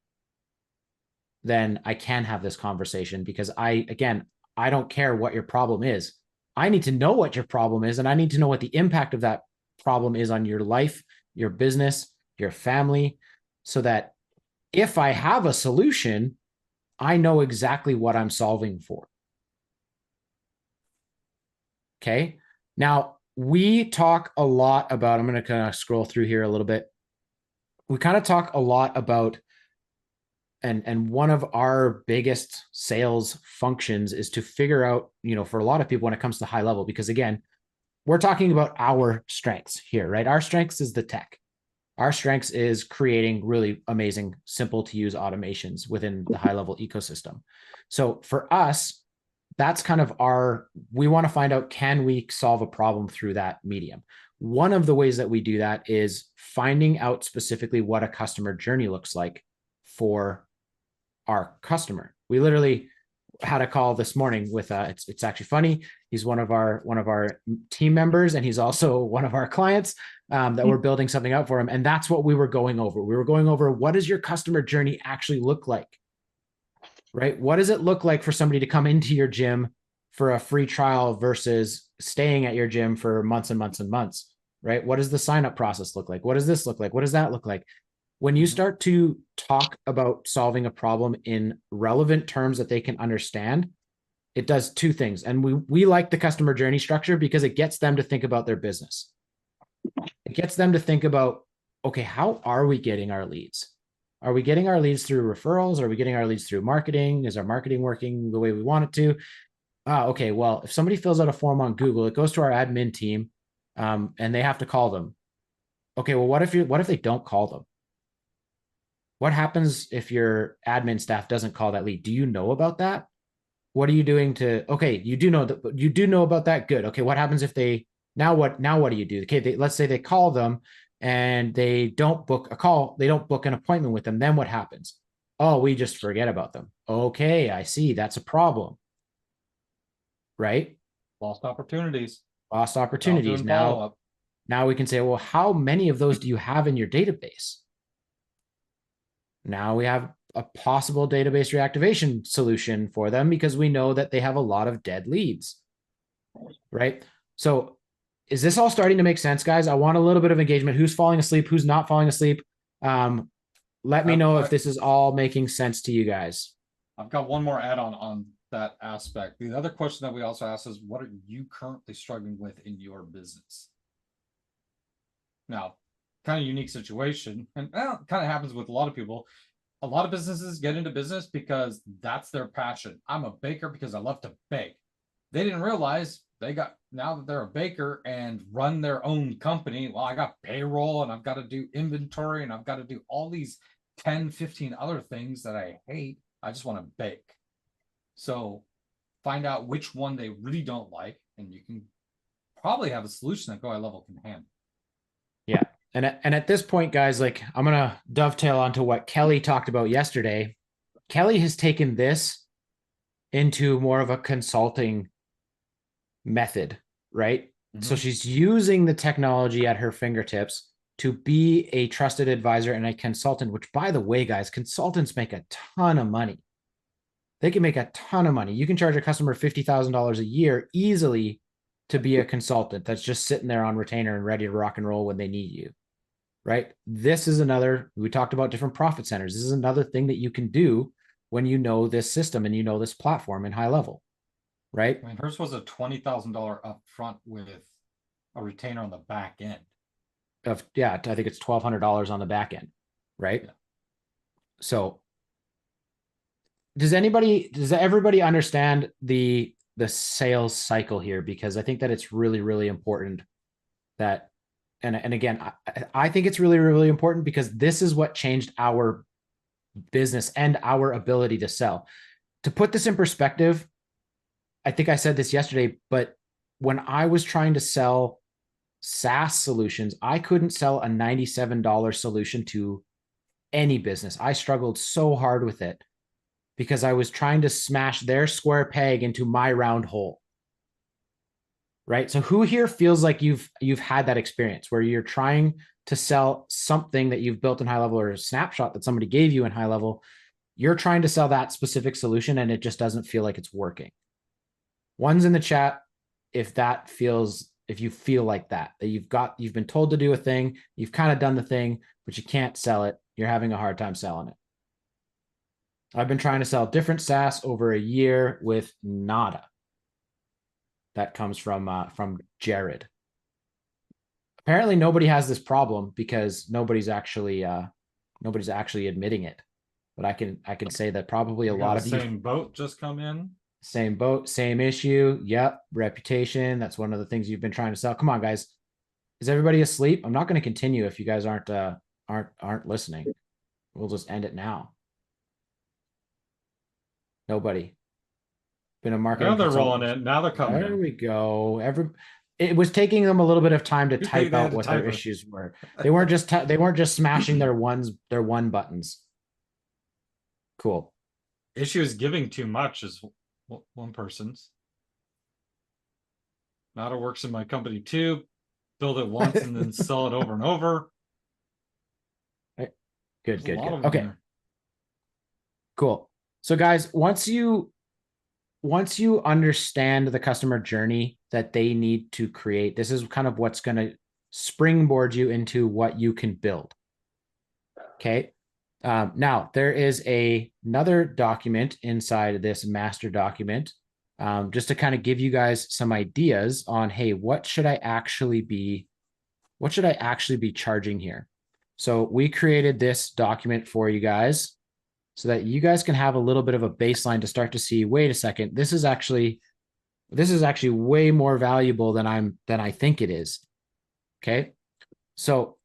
then I can have this conversation because I don't care what your problem is. I need to know what your problem is, and I need to know what the impact of that problem is on your life, your business, your family, so that if I have a solution, I know exactly what I'm solving for. Okay. Now, we talk a lot about, I'm going to kind of scroll through here a little bit. We kind of talk a lot about, and one of our biggest sales functions is to figure out, for a lot of people when it comes to high level, because again, we're talking about our strengths here, right? Our strengths is the tech. Our strengths is creating really amazing, simple to use automations within the high level ecosystem. So for us, that's kind of we want to find out, can we solve a problem through that medium? One of the ways that we do that is finding out specifically what a customer journey looks like for our customer. We literally had a call this morning with it's actually funny. He's one of our team members, and he's also one of our clients that we're building something out for him. And that's what we were going over. We were going over, what does your customer journey actually look like? Right? What does it look like for somebody to come into your gym for a free trial versus staying at your gym for months and months and months? Right? What does the sign up process look like? What does this look like? What does that look like? When you start to talk about solving a problem in relevant terms that they can understand, it does two things. And we like the customer journey structure because it gets them to think about their business. It gets them to think about, okay, how are we getting our leads? Are we getting our leads through referrals? Are we getting our leads through marketing? Is our marketing working the way we want it to? Okay, well, if somebody fills out a form on Google, it goes to our admin team, and they have to call them. Okay, well, what if they don't call them? What happens if your admin staff doesn't call that lead? Do you know about that? What are you doing okay, you do know about that. Good. Okay. What happens if now what do you do? Okay. Let's say they call them and they don't book a call. They don't book an appointment with them. Then what happens? Oh, we just forget about them. Okay. I see. That's a problem. Right. Lost opportunities. Lost opportunities. Now we can say, well, how many of those do you have in your database? Now we have a possible database reactivation solution for them because we know that they have a lot of dead leads, right? So is this all starting to make sense, guys? I want a little bit of engagement. Who's falling asleep? Who's not falling asleep? Let me know if this is all making sense to you guys. I've got one more add-on on that aspect. The other question that we also asked is, what are you currently struggling with in your business? Now, kind of unique situation, and well, it kind of happens with a lot of people. A lot of businesses get into business because that's their passion. I'm a baker because I love to bake. They didn't realize now that they're a baker and run their own company. Well, I got payroll and I've got to do inventory and I've got to do all these 10, 15 other things that I hate. I just want to bake. So find out which one they really don't like, and you can probably have a solution that Go High Level can handle. Yeah. And at this point, guys, like, I'm going to dovetail onto what Kelly talked about yesterday. Kelly has taken this into more of a consulting method, right? So she's using the technology at her fingertips to be a trusted advisor and a consultant, which, by the way, guys, consultants make a ton of money. They can make a ton of money. You can charge a customer $50,000 a year easily to be a consultant that's just sitting there on retainer and ready to rock and roll when they need you, right? This is we talked about different profit centers. This is another thing that you can do when you know this system and you know this platform in high level, right? I mean, hers was a $20,000 upfront with a retainer on the back end. I think it's $1,200 on the back end, right? Yeah. So does everybody understand the sales cycle here? Because I think that it's really, really important that, and again, I think it's really, really important because this is what changed our business and our ability to sell. To put this in perspective, I think I said this yesterday, but when I was trying to sell SaaS solutions, I couldn't sell a $97 solution to any business. I struggled so hard with it because I was trying to smash their square peg into my round hole. right? So who here feels like you've had that experience where you're trying to sell something that you've built in high level, or a snapshot that somebody gave you in high level? You're trying to sell that specific solution and it just doesn't feel like it's working. One's in the chat if you feel like that you've been told to do a thing, you've kind of done the thing, but you can't sell it. You're having a hard time selling it. I've been trying to sell different SaaS over a year with nada. That comes from Jared. Apparently nobody has this problem because nobody's actually admitting it. But I can say that probably a lot of you, same boat just come in. same boat, same issue. Yep, reputation. That's one of the things you've been trying to sell. Come on, guys. Is everybody asleep? I'm not going to continue if you guys aren't listening. We'll just end it now. Nobody. Been a marketing Now they're consultant. rolling it. Now they're coming There in. we go. It was taking them a little bit of time to Good thing type they had out to what type their it. issues were. They weren't just smashing their one buttons. Cool. Issue is giving too much is one person's. Nada works in my company too. Build it once and then sell it over and over. Good. Them Okay. there. Cool. So guys, once you understand the customer journey that they need to create, this is kind of what's going to springboard you into what you can build. Okay. Now there is another document inside of this master document, just to kind of give you guys some ideas on, hey, what should I actually be charging here? So we created this document for you guys so that you guys can have a little bit of a baseline to start to see, wait a second, this is actually way more valuable than I think it is. Okay. So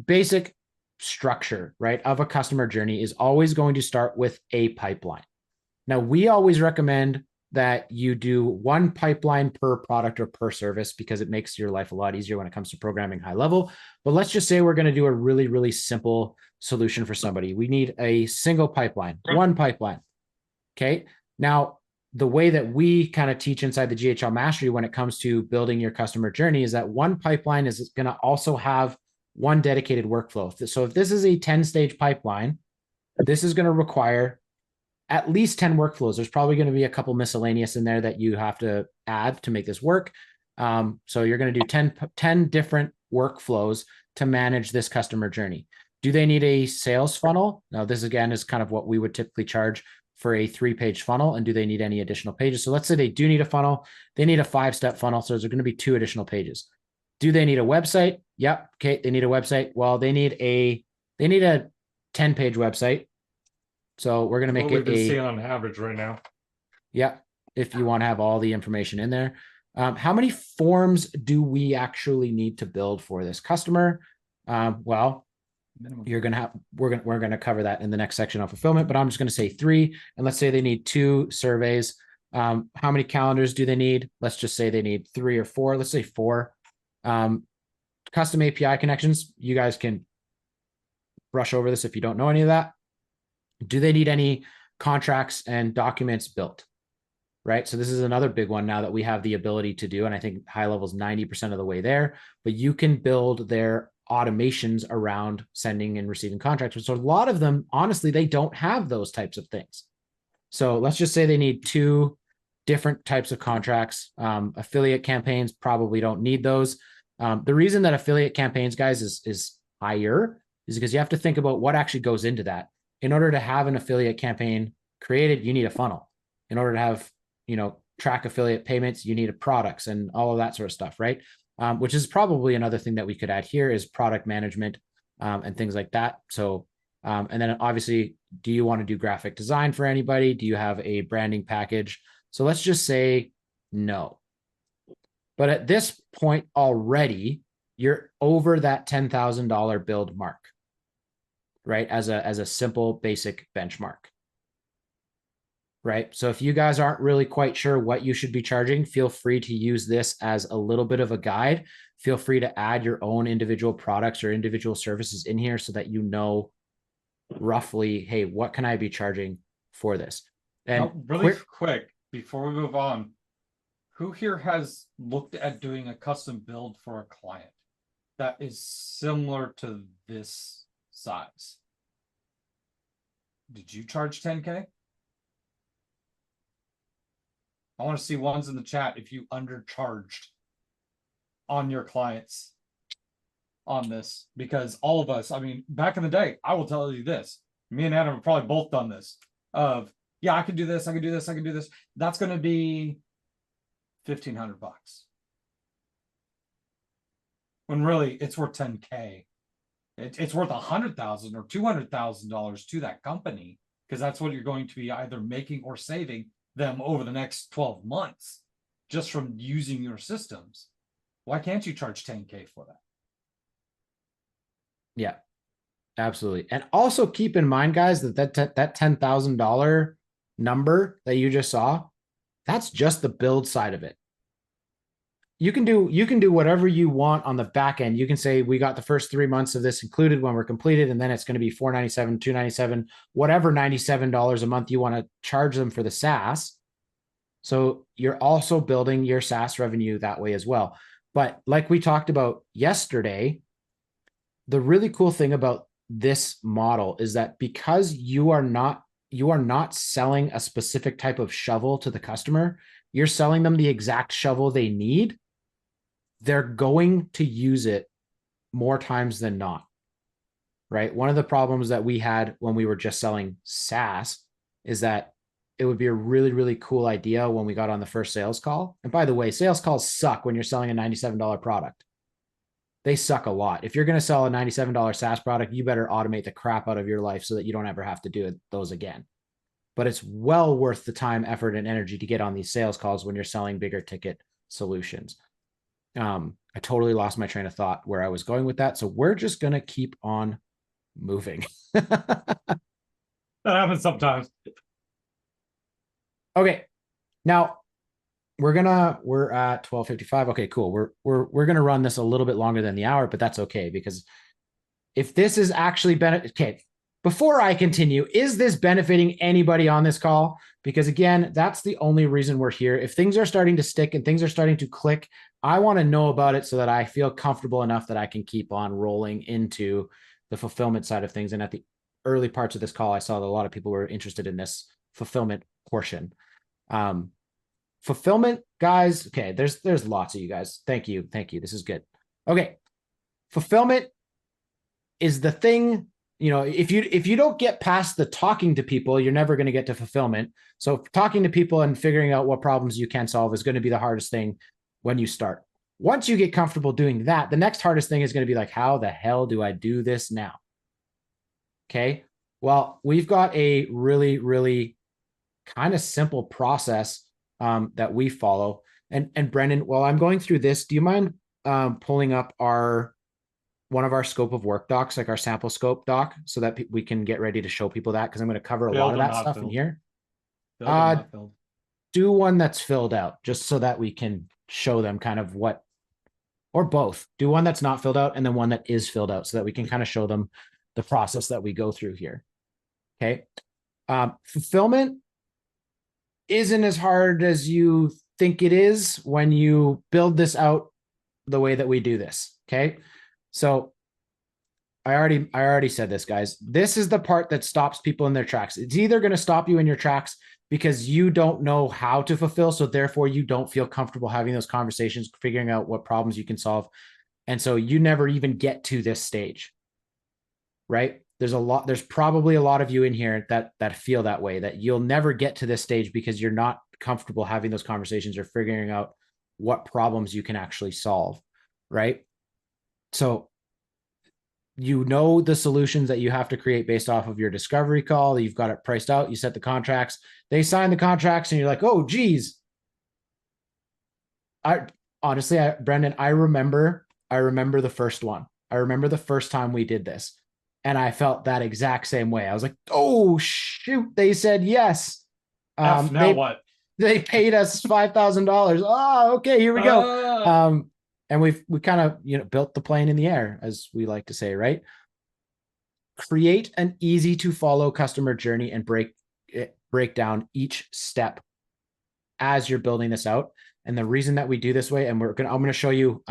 basic structure, right, of a customer journey is always going to start with a pipeline. Now, we always recommend that you do one pipeline per product or per service because it makes your life a lot easier when it comes to programming high level. But let's just say we're going to do a really, really simple solution for somebody. We need a single pipeline, one pipeline. Okay. Now, the way that we kind of teach inside the GHL Mastery when it comes to building your customer journey is that one pipeline is going to also have one dedicated workflow. So if this is a 10-stage pipeline, this is going to require at least 10 workflows. There's probably going to be a couple miscellaneous in there that you have to add to make this work. So you're going to do 10 different workflows to manage this customer journey. Do they need a sales funnel? Now, this again is kind of what we would typically charge for a 3-page funnel. And do they need any additional pages? So let's say they do need a funnel. They need a 5-step funnel. So there's going to be 2 additional pages. Do they need a website? Yep. Okay. They need a website. Well, they need a 10-page website. So we're going to make it seeing on average right now. Yeah. If you want to have all the information in there. How many forms do we actually need to build for this customer? Well, we're going to cover that in the next section on fulfillment, but I'm just going to say 3. And let's say they need 2 surveys. How many calendars do they need? Let's just say they need 3 or 4. Let's say 4. Custom API connections. You guys can brush over this if you don't know any of that. Do they need any contracts and documents built? Right. So this is another big one now that we have the ability to do. And I think high level is 90% of the way there, but you can build their automations around sending and receiving contracts. So a lot of them, honestly, they don't have those types of things. So let's just say they need 2 different types of contracts. Affiliate campaigns probably don't need those. The reason that affiliate campaigns, guys, is higher is because you have to think about what actually goes into that. In order to have an affiliate campaign created, you need a funnel. In order to have, track affiliate payments, you need products and all of that sort of stuff, right? Which is probably another thing that we could add here is product management and things like that. So, and then obviously, do you want to do graphic design for anybody? Do you have a branding package? So let's just say no. But at this point already, you're over that $10,000 build mark, right? As a simple basic benchmark. Right. So if you guys aren't really quite sure what you should be charging, feel free to use this as a little bit of a guide. Feel free to add your own individual products or individual services in here so that you know roughly, hey, what can I be charging for this? And really quick before we move on, Who here has looked at doing a custom build for a client that is similar to this size? Did you charge 10K? I want to see ones in the chat if you undercharged on your clients on this, because all of us, I mean, back in the day, I will tell you this, me and Adam have probably both done this of, yeah, I can do this, I can do this, I can do this. That's going to be $1,500. When really it's worth 10K. It's worth $100,000 or $200,000 to that company, because that's what you're going to be either making or saving them over the next 12 months just from using your systems. Why can't you charge 10K for that? Yeah, absolutely. And also keep in mind, guys, that $10,000 number that you just saw, that's just the build side of it. You can do whatever you want on the back end. You can say we got the first 3 months of this included when we're completed, and then it's going to be $497, $297, whatever $97 a month you want to charge them for the SaaS. So you're also building your SaaS revenue that way as well. But like we talked about yesterday, the really cool thing about this model is that because you are not selling a specific type of shovel to the customer, you're selling them the exact shovel they need. They're going to use it more times than not, right? One of the problems that we had when we were just selling SaaS is that it would be a really, really cool idea when we got on the first sales call. And by the way, sales calls suck when you're selling a $97 product. They suck a lot. If you're going to sell a $97 SaaS product, you better automate the crap out of your life so that you don't ever have to do those again. But it's well worth the time, effort, and energy to get on these sales calls when you're selling bigger ticket solutions. I totally lost my train of thought where I was going with that. So we're just going to keep on moving. That happens sometimes. Okay. Now we're at 12:55. Okay, cool. We're going to run this a little bit longer than the hour, but that's okay, because if this is actually okay, before I continue, is this benefiting anybody on this call? Because again, that's the only reason we're here. If things are starting to stick and things are starting to click, I want to know about it so that I feel comfortable enough that I can keep on rolling into the fulfillment side of things. And at the early parts of this call, I saw that a lot of people were interested in this fulfillment portion. Fulfillment, guys. Okay, there's lots of you guys. Thank you. This is good. Okay. Fulfillment is the thing, if you don't get past the talking to people, you're never going to get to fulfillment. So talking to people and figuring out what problems you can solve is going to be the hardest thing when you start. Once you get comfortable doing that, the next hardest thing is going to be like, how the hell do I do this now? Okay. Well, we've got a really, really kind of simple process that we follow. And Brendan, while I'm going through this, do you mind pulling up one of our scope of work docs, like our sample scope doc, so that we can get ready to show people that? Because I'm going to cover a lot of that stuff in here. Do one that's filled out, just so that we can show them kind of what, or both. Do one that's not filled out and then one that is filled out, so that we can kind of show them the process that we go through here. Okay. Fulfillment isn't as hard as you think it is when you build this out the way that we do this. Okay. So I already said this, guys. This is the part that stops people in their tracks. It's either going to stop you in your tracks because you don't know how to fulfill, so therefore you don't feel comfortable having those conversations, figuring out what problems you can solve. And so you never even get to this stage, right? There's probably a lot of you in here that feel that way, that you'll never get to this stage because you're not comfortable having those conversations or figuring out what problems you can actually solve, right? So you know the solutions that you have to create based off of your discovery call. You've got it priced out. You set the contracts. They sign the contracts, and you're like, oh, geez. Brendan, I remember the first one. I remember the first time we did this, and I felt that exact same way. I was like, oh shoot, they said yes. What? They paid us $5,000. Oh, okay, here we go. And we kind of built the plane in the air, as we like to say, right? Create an easy to follow customer journey and break down each step as you're building this out. And the reason that we do this way, and I'm going to show you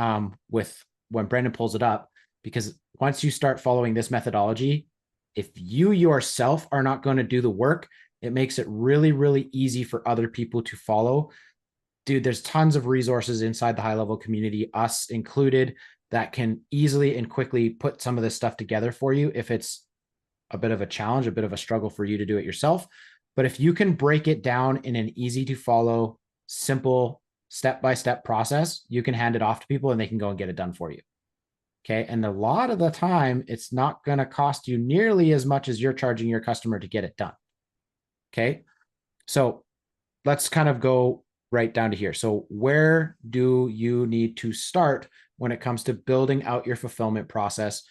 with when Brendan pulls it up, because once you start following this methodology, if you yourself are not going to do the work, it makes it really, really easy for other people to follow. Dude, there's tons of resources inside the high level community, us included, that can easily and quickly put some of this stuff together for you if it's a bit of a challenge, a bit of a struggle for you to do it yourself. But if you can break it down in an easy to follow, simple, step-by-step process, you can hand it off to people and they can go and get it done for you. Okay. And a lot of the time, it's not going to cost you nearly as much as you're charging your customer to get it done. Okay. So let's kind of go right down to here. So where do you need to start when it comes to building out your fulfillment process?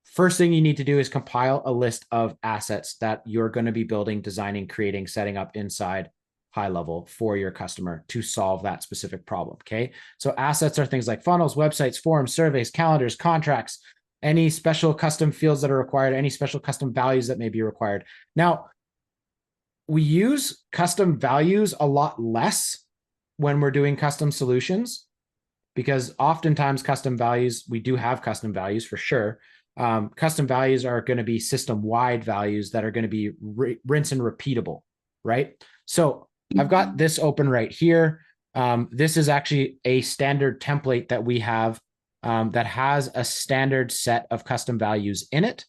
First thing you need to do is compile a list of assets that you're going to be building, designing, creating, setting up inside high level for your customer to solve that specific problem. Okay. So assets are things like funnels, websites, forms, surveys, calendars, contracts, any special custom fields that are required, any special custom values that may be required. Now, we use custom values a lot less when we're doing custom solutions, because oftentimes custom values, we do have custom values for sure. Custom values are going to be system-wide values that are going to be rinse and repeatable, right? So I've got this open right here. This is actually a standard template that we have that has a standard set of custom values in it,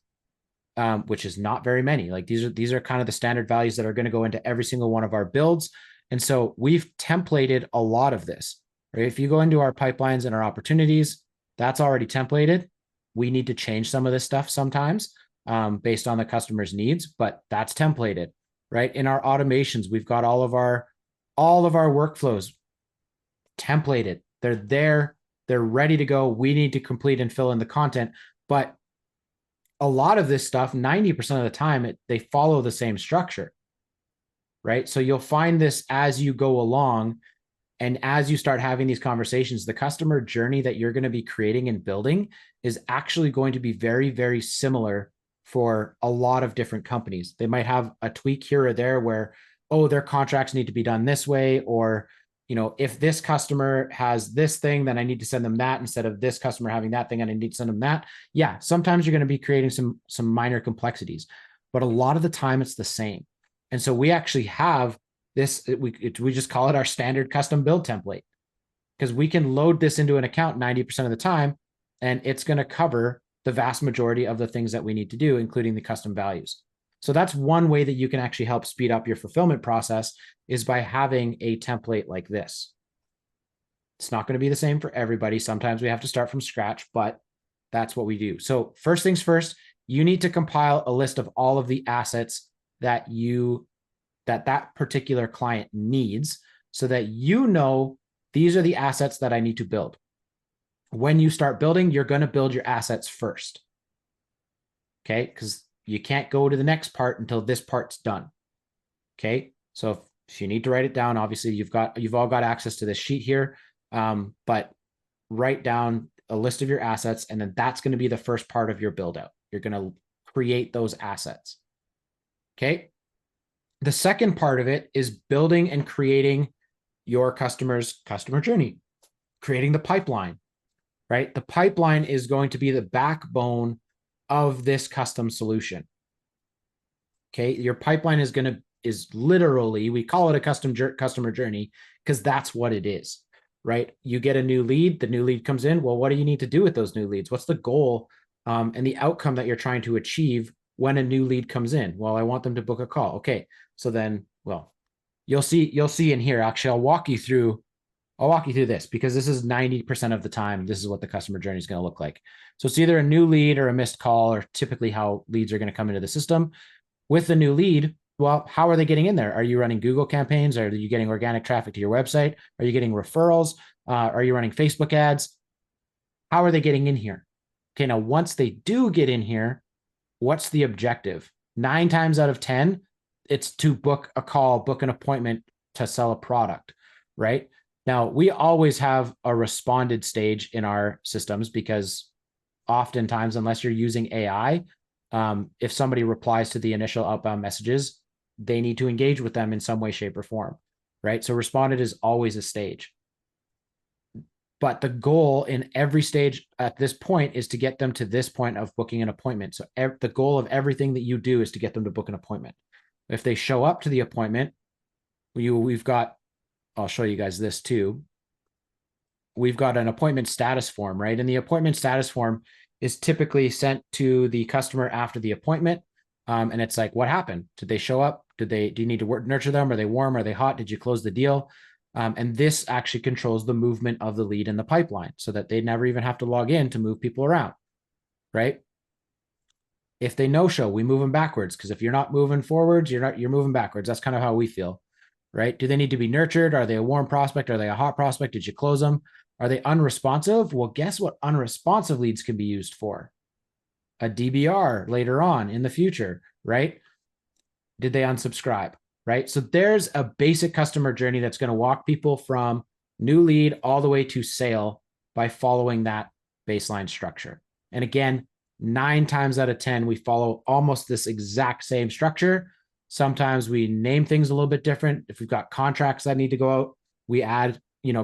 which is not very many. Like these are kind of the standard values that are going to go into every single one of our builds. And so we've templated a lot of this, right? If you go into our pipelines and our opportunities, that's already templated. We need to change some of this stuff sometimes based on the customer's needs, but that's templated, right? In our automations, we've got all of our workflows templated. They're there. They're ready to go. We need to complete and fill in the content. But a lot of this stuff, 90% of the time, they follow the same structure, right? So you'll find this as you go along. And as you start having these conversations, the customer journey that you're going to be creating and building is actually going to be very, very similar for a lot of different companies. They might have a tweak here or there where, oh, their contracts need to be done this way, or, you know, if this customer has this thing, then I need to send them that instead of this customer having that thing and I need to send them that. Yeah, sometimes you're going to be creating some minor complexities, but a lot of the time it's the same. And so we actually have this, we just call it our standard custom build template, because we can load this into an account 90% of the time, and it's going to cover the vast majority of the things that we need to do, including the custom values. So that's one way that you can actually help speed up your fulfillment process, is by having a template like this. It's not going to be the same for everybody. Sometimes we have to start from scratch, but that's what we do. So first things first, you need to compile a list of all of the assets that that particular client needs, so that you know these are the assets that I need to build. When you start building, you're going to build your assets first. Okay. Because you can't go to the next part until this part's done. Okay. So if you need to write it down, obviously you've all got access to this sheet here. But write down a list of your assets, and then that's going to be the first part of your build out. You're going to create those assets. Okay. The second part of it is building and creating your customer's customer journey, creating the pipeline, right? The pipeline is going to be the backbone of this custom solution. Okay. Your pipeline is literally, we call it a customer journey because that's what it is, right? You get a new lead, the new lead comes in. Well, what do you need to do with those new leads? What's the goal and the outcome that you're trying to achieve when a new lead comes in? Well, I want them to book a call. Okay. So then, well, you'll see in here, actually, I'll walk you through this, because this is 90% of the time, this is what the customer journey is going to look like. So it's either a new lead or a missed call, or typically how leads are going to come into the system. With the new lead, well, how are they getting in there? Are you running Google campaigns? Are you getting organic traffic to your website? Are you getting referrals? Are you running Facebook ads? How are they getting in here? Okay, now once they do get in here, what's the objective? 9 times out of 10, it's to book a call, book an appointment to sell a product, right? Now, we always have a responded stage in our systems, because oftentimes, unless you're using AI, if somebody replies to the initial outbound messages, they need to engage with them in some way, shape, or form. right? So responded is always a stage. But the goal in every stage at this point is to get them to this point of booking an appointment. So the goal of everything that you do is to get them to book an appointment. If they show up to the appointment, we've got, I'll show you guys this too. We've got an appointment status form, right? And the appointment status form is typically sent to the customer after the appointment. And it's like, what happened? Did they show up? Do you need to nurture them? Are they warm? Are they hot? Did you close the deal? And this actually controls the movement of the lead in the pipeline so that they never even have to log in to move people around, right? If they no-show, we move them backwards, because if you're not moving forwards, you're moving backwards. That's kind of how we feel, right? Do they need to be nurtured? Are they a warm prospect? Are they a hot prospect? Did you close them? Are they unresponsive? Well, guess what unresponsive leads can be used for? A DBR later on in the future, right? Did they unsubscribe, right? So there's a basic customer journey that's going to walk people from new lead all the way to sale by following that baseline structure. And again, 9 times out of 10, we follow almost this exact same structure. Sometimes we name things a little bit different. If we've got contracts that need to go out, we add,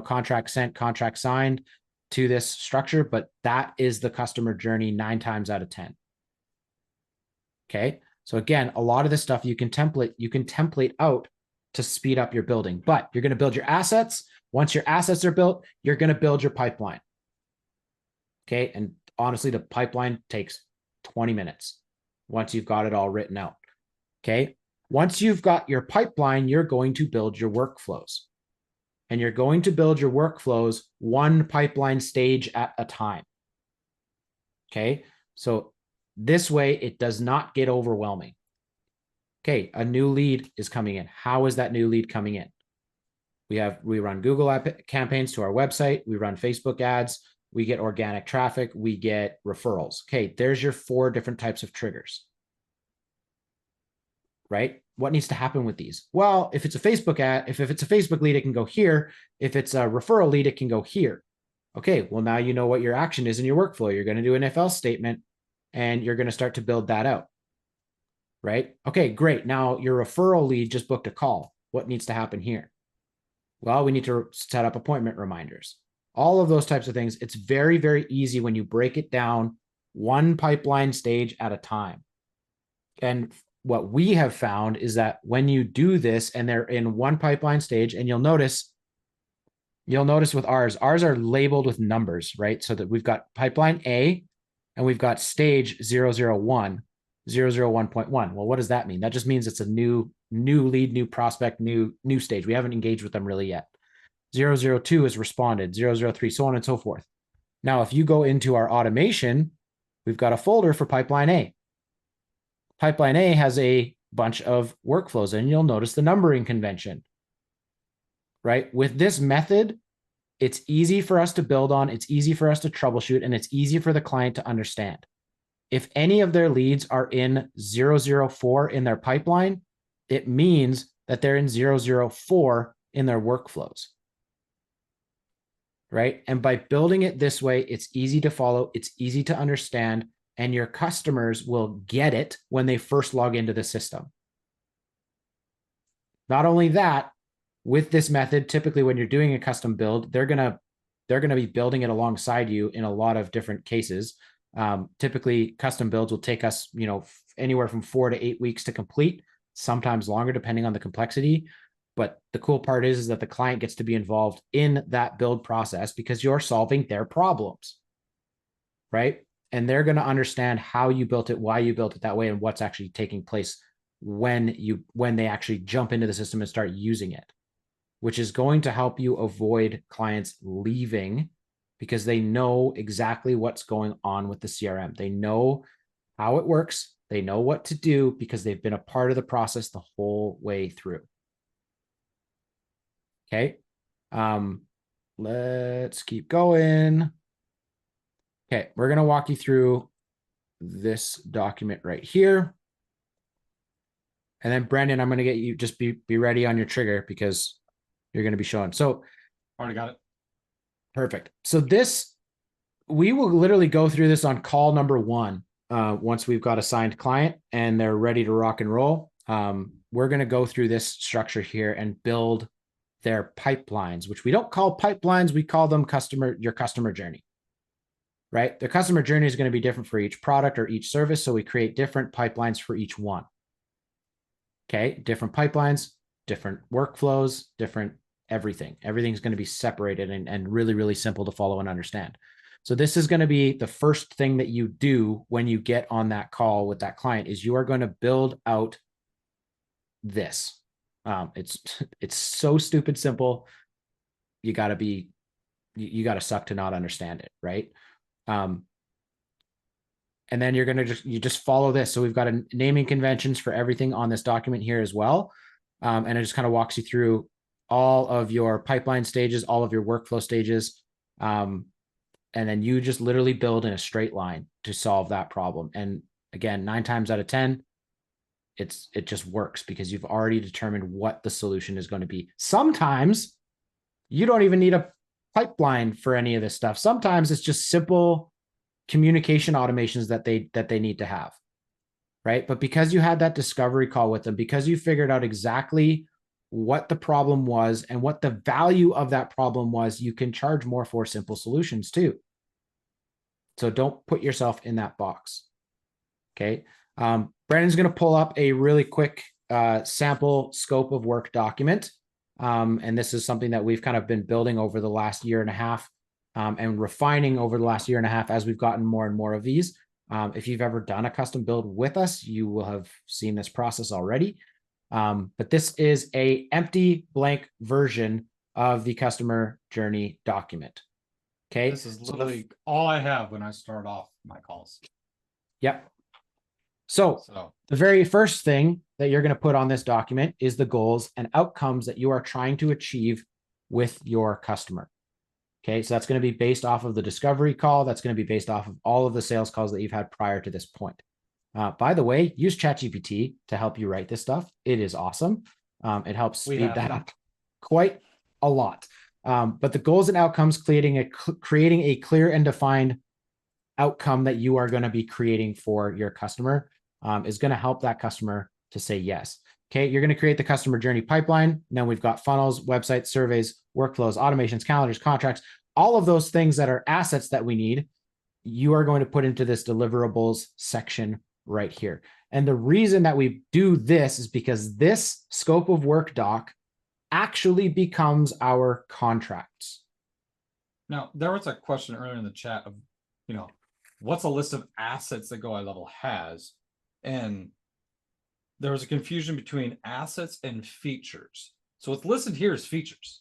contract sent, contract signed to this structure, but that is the customer journey 9 times out of 10. Okay. So again, a lot of this stuff you can template out to speed up your building, but you're going to build your assets. Once your assets are built, you're going to build your pipeline. Okay. And honestly, the pipeline takes 20 minutes once you've got it all written out. Okay. Once you've got your pipeline, you're going to build your workflows. And you're going to build your workflows one pipeline stage at a time. Okay. So this way, it does not get overwhelming. Okay, a new lead is coming in. How is that new lead coming in? We run Google campaigns to our website. We run Facebook ads. We get organic traffic. We get referrals. Okay, there's your 4 different types of triggers. Right? What needs to happen with these? Well, if it's a Facebook ad, if it's a Facebook lead, it can go here. If it's a referral lead, it can go here. Okay, well, now you know what your action is in your workflow. You're going to do an if else statement, and you're going to start to build that out, right? Okay, great. Now your referral lead just booked a call. What needs to happen here? Well, we need to set up appointment reminders. All of those types of things. It's very, very easy when you break it down one pipeline stage at a time. And what we have found is that when you do this and they're in one pipeline stage, and you'll notice with ours are labeled with numbers, right? So that we've got pipeline A, and we've got stage 001, 001.1. Well, what does that mean? That just means it's a new lead, new prospect, new stage. We haven't engaged with them really yet. 002 is responded, 003, so on and so forth. Now, if you go into our automation, we've got a folder for pipeline A. Pipeline A has a bunch of workflows, and you'll notice the numbering convention, right? With this method, it's easy for us to build on, it's easy for us to troubleshoot, and it's easy for the client to understand. If any of their leads are in 004 in their pipeline, it means that they're in 004 in their workflows, right? And by building it this way, it's easy to follow, it's easy to understand, and your customers will get it when they first log into the system. Not only that, with this method, typically when you're doing a custom build, they're gonna be building it alongside you in a lot of different cases. Typically, custom builds will take us, anywhere from 4 to 8 weeks to complete, sometimes longer depending on the complexity. But the cool part is that the client gets to be involved in that build process because you're solving their problems, right? And they're going to understand how you built it, why you built it that way, and what's actually taking place when they actually jump into the system and start using it, which is going to help you avoid clients leaving because they know exactly what's going on with the CRM. They know how it works. They know what to do because they've been a part of the process the whole way through. Okay. Let's keep going. Okay. We're going to walk you through this document right here. And then Brendan, I'm going to get you, just be ready on your trigger because you're going to be showing. So Already got it. Perfect. So we will literally go through this on call number 1. Once we've got a signed client and they're ready to rock and roll, we're going to go through this structure here and build their pipelines, which we don't call pipelines. We call them your customer journey, right? Their customer journey is going to be different for each product or each service. So we create different pipelines for each one. Okay. Different pipelines, different workflows, different everything. Everything's going to be separated and really, really simple to follow and understand. So this is going to be the first thing that you do when you get on that call with that client is you are going to build out this. It's so stupid simple. You got to suck to not understand it, right? And then you're going to just follow this. So we've got a naming conventions for everything on this document here as well. And it just kind of walks you through all of your pipeline stages, all of your workflow stages. And then you just literally build in a straight line to solve that problem. And again, 9 times out of 10, it just works because you've already determined what the solution is going to be. Sometimes you don't even need a pipeline for any of this stuff. Sometimes it's just simple communication automations that they need to have, right? But because you had that discovery call with them, because you figured out exactly what the problem was and what the value of that problem was, you can charge more for simple solutions too. So don't put yourself in that box. Okay. Brandon's going to pull up a really quick sample scope of work document. And this is something that we've kind of been building over the last year and a half and refining over the last year and a half as we've gotten more and more of these. If you've ever done a custom build with us, you will have seen this process already. But this is an empty blank version of the customer journey document. Okay. This is literally all I have when I start off my calls. Yep. So the very first thing that you're going to put on this document is the goals and outcomes that you are trying to achieve with your customer. Okay. So that's going to be based off of the discovery call. That's going to be based off of all of the sales calls that you've had prior to this point. By the way, use ChatGPT to help you write this stuff. It is awesome. It helps speed that up quite a lot. But the goals and outcomes, creating a clear and defined outcome that you are going to be creating for your customer is going to help that customer to say yes. Okay, you're going to create the customer journey pipeline. Then we've got funnels, websites, surveys, workflows, automations, calendars, contracts, all of those things that are assets that we need. You are going to put into this deliverables section right here. And the reason that we do this is because this scope of work doc actually becomes our contracts. Now, there was a question earlier in the chat of, what's a list of assets that Go High Level has? And there was a confusion between assets and features. So what's listed here is features.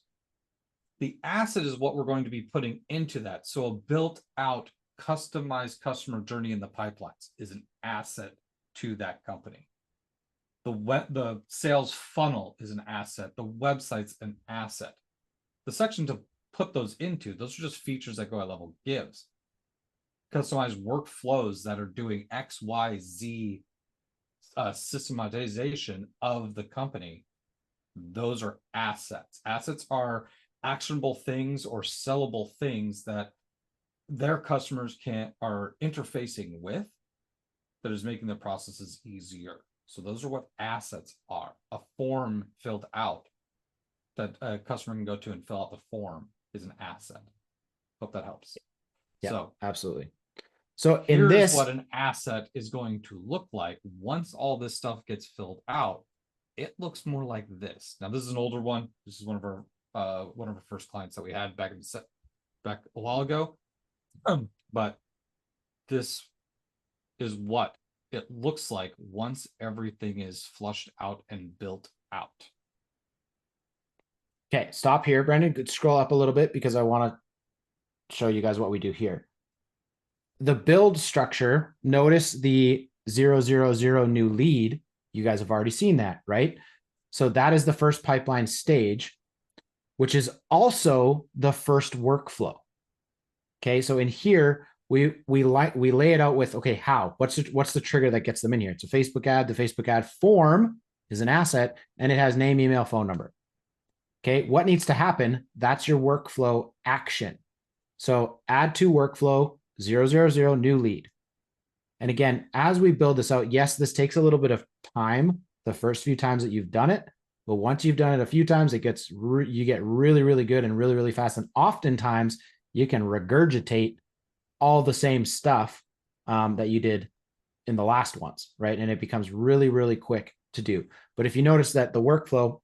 The asset is what we're going to be putting into that. So a built out customized customer journey in the pipelines is an asset to that company. The sales funnel is an asset. The website's an asset. The section to put those into, those are just features that Go High Level gives. Customized workflows that are doing X, Y, Z systematization of the company. Those are assets. Assets are actionable things or sellable things that their customers are interfacing with that is making their processes easier. So those are what assets are. A form filled out that a customer can go to and fill out the form is an asset. Hope that helps. Yeah, so absolutely. So here's what an asset is going to look like once all this stuff gets filled out. It looks more like this. Now, this is an older one. This is one of our first clients that we had back a while ago. But this is what it looks like once everything is flushed out and built out. Okay, stop here, Brendan. Scroll up a little bit because I want to show you guys what we do here. The build structure, notice the 000 new lead. You guys have already seen that, right? So that is the first pipeline stage, which is also the first workflow. Okay, so in here, we lay it out with, okay, how? What's the trigger that gets them in here? It's a Facebook ad. The Facebook ad form is an asset, and it has name, email, phone number. Okay, what needs to happen? That's your workflow action. So add to workflow 000 new lead. And again, as we build this out, yes, this takes a little bit of time the first few times that you've done it, But once you've done it a few times, it gets you get really, really good and really, really fast. And oftentimes you can regurgitate all the same stuff that you did in the last ones, right? And it becomes really, really quick to do. But if you notice that the workflow,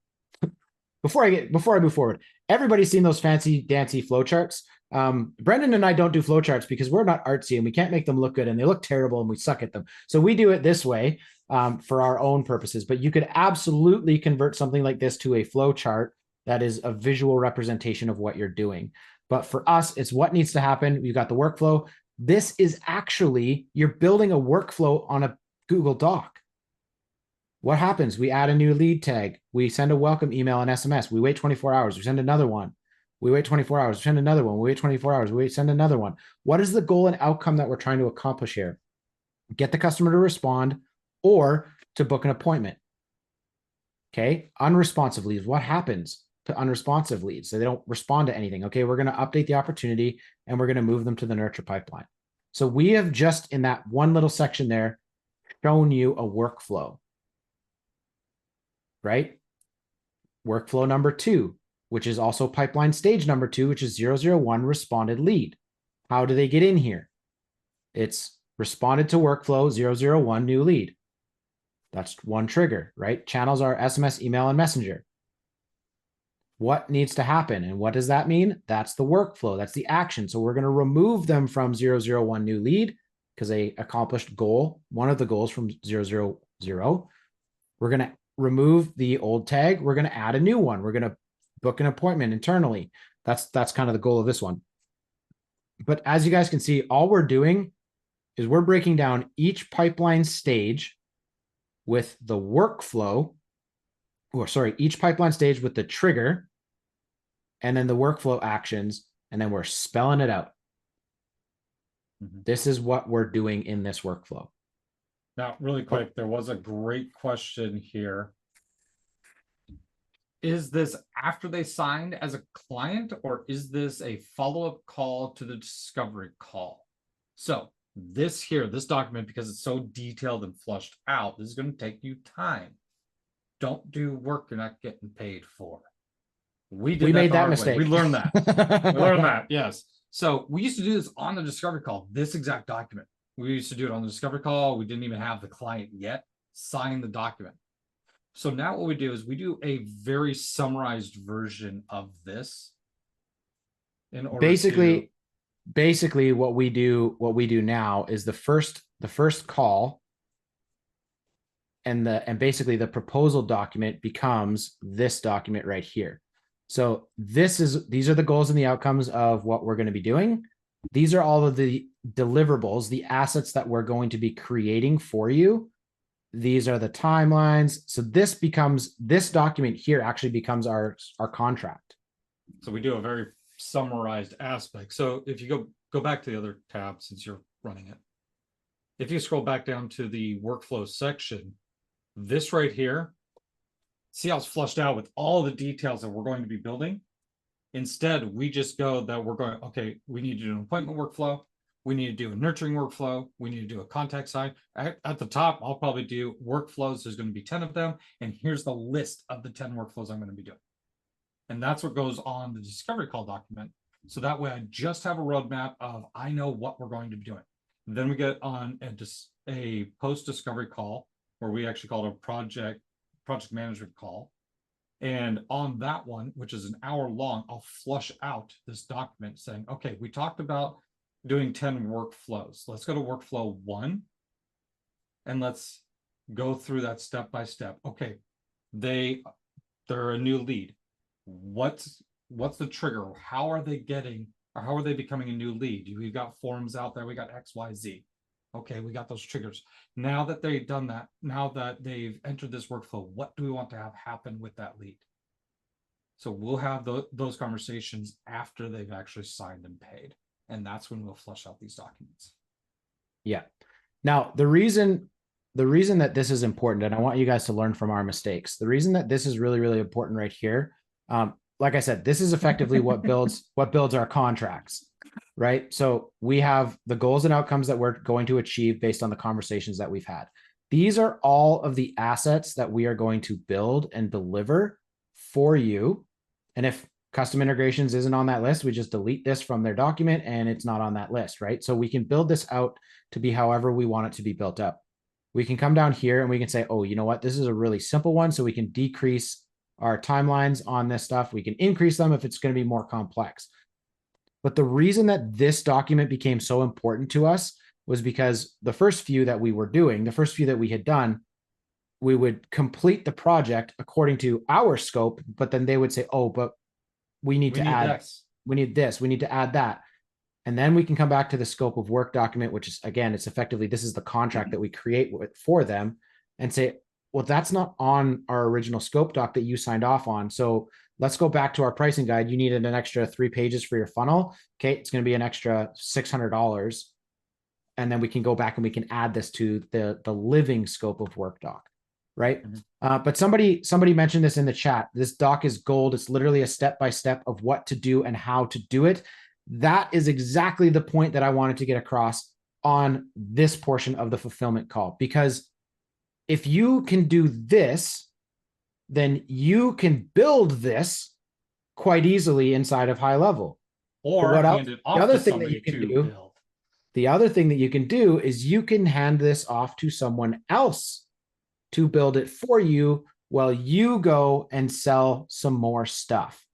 before I move forward, everybody's seen those fancy dancy flowcharts. Brendan and I don't do flowcharts because we're not artsy and we can't make them look good and they look terrible and we suck at them. So we do it this way for our own purposes. But you could absolutely convert something like this to a flowchart that is a visual representation of what you're doing. But for us, it's what needs to happen. You've got the workflow. This is actually, you're building a workflow on a Google Doc. What happens? We add a new lead tag. We send a welcome email and SMS. We wait 24 hours. We send another one. We wait 24 hours. We send another one. We wait 24 hours. We send another one. What is the goal and outcome that we're trying to accomplish here? Get the customer to respond or to book an appointment. Okay. Unresponsive leads. What happens to unresponsive leads? So they don't respond to anything. Okay. We're going to update the opportunity and we're going to move them to the nurture pipeline. So we have just in that one little section there shown you a workflow. Right? Workflow number 2, which is also pipeline stage number 2, which is 001 responded lead. How do they get in here? It's responded to workflow 001 new lead. That's one trigger, right? Channels are SMS, email, and messenger. What needs to happen? And what does that mean? That's the workflow. That's the action. So we're going to remove them from 001 new lead because they accomplished goal, one of the goals from 000. We're going to remove the old tag. We're going to add a new one. We're going to book an appointment internally. That's kind of the goal of this one. But as you guys can see, all we're doing is we're breaking down each pipeline stage with the workflow, or sorry, each pipeline stage with the trigger and then the workflow actions, and then we're spelling it out. This is what we're doing in this workflow. Now, really quick, there was a great question here. Is this after they signed as a client, or is this a follow-up call to the discovery call? So this here, this document, because it's so detailed and flushed out, this is going to take you time. Don't do work you're not getting paid for. We made that mistake. We learned that. We learned that, yes. So we used to do this on the discovery call, this exact document. We used to do it on the discovery call. We didn't even have the client yet sign the document. So now what we do is we do a very summarized version of this. In order basically what we do now is the first call and basically the proposal document becomes this document right here. So these are the goals and the outcomes of what we're going to be doing. These are all of the deliverables, the assets that we're going to be creating for you. These are the timelines. So this document here actually becomes our contract. So we do a very summarized aspect. So if you go back to the other tab, since you're running it, if you scroll back down to the workflow section, this right here, see how it's flushed out with all the details that we're going to be building. Instead, we just go that we're going, okay, we need to do an appointment workflow. We need to do a nurturing workflow. We need to do a contact side. At the top, I'll probably do workflows. There's going to be 10 of them. And here's the list of the 10 workflows I'm going to be doing. And that's what goes on the discovery call document. So that way I just have a roadmap of, I know what we're going to be doing. Then we get on a post-discovery call where we actually call it a project management call. And on that one, which is an hour long, I'll flush out this document saying, okay, we talked about doing 10 workflows. Let's go to workflow 1 and let's go through that step by step. Okay, they're a new lead. What's the trigger? How are they becoming a new lead? We've got forms out there. We got XYZ. Okay, we got those triggers. Now that they've done that, now that they've entered this workflow, what do we want to have happen with that lead? So we'll have those conversations after they've actually signed and paid. And that's when we'll flush out these documents. Yeah. Now, the reason that this is important, and I want you guys to learn from our mistakes, the reason that this is really, really important right here, like I said, this is effectively what builds our contracts, right? So we have the goals and outcomes that we're going to achieve based on the conversations that we've had. These are all of the assets that we are going to build and deliver for you. And if custom integrations isn't on that list, we just delete this from their document and it's not on that list, right? So we can build this out to be however we want it to be built up. We can come down here and we can say, oh, you know what? This is a really simple one. So we can decrease our timelines on this stuff. We can increase them if it's going to be more complex. But the reason that this document became so important to us was because the first few that we were doing, the first few that we had done, we would complete the project according to our scope, but then they would say, oh, but we need to add this, we need this, we need to add that. And then we can come back to the scope of work document, which is, again, it's effectively, this is the contract that we create for them, and say, well, that's not on our original scope doc that you signed off on. So let's go back to our pricing guide. You needed an extra 3 pages for your funnel. Okay, it's going to be an extra $600. And then we can go back and we can add this to the living scope of work doc, right? But somebody mentioned this in the chat. This doc is gold. It's literally a step-by-step of what to do and how to do it. That is exactly the point that I wanted to get across on this portion of the fulfillment call, because if you can do this, then you can build this quite easily inside of high level. Or hand it off to somebody to build. The other thing that you can do is you can hand this off to someone else to build it for you while you go and sell some more stuff.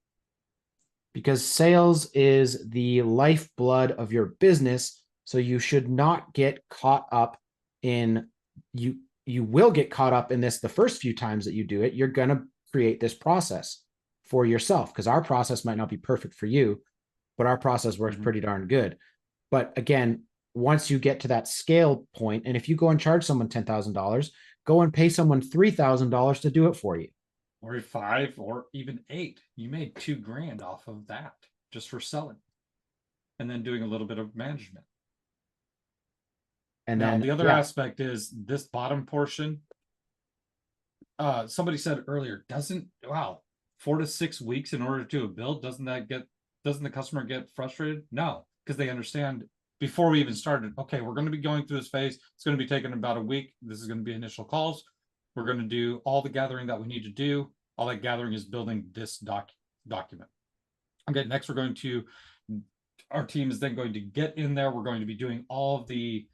Because sales is the lifeblood of your business. So you should not get caught up in, you will get caught up in this the first few times that you do it. You're going to create this process for yourself, because our process might not be perfect for you, but our process works pretty darn good. But again, once you get to that scale point, and if you go and charge someone $10,000, go and pay someone $3,000 to do it for you. Or 5 or even 8. You made $2,000 off of that just for selling. And then doing a little bit of management. And now the other aspect is this bottom portion. Somebody said earlier, 4 to 6 weeks in order to do a build, doesn't the customer get frustrated? No, because they understand before we even started, okay, we're going to be going through this phase. It's going to be taking about a week. This is going to be initial calls. We're going to do all the gathering that we need to do. All that gathering is building this document. Okay, next our team is then going to get in there. We're going to be doing all of the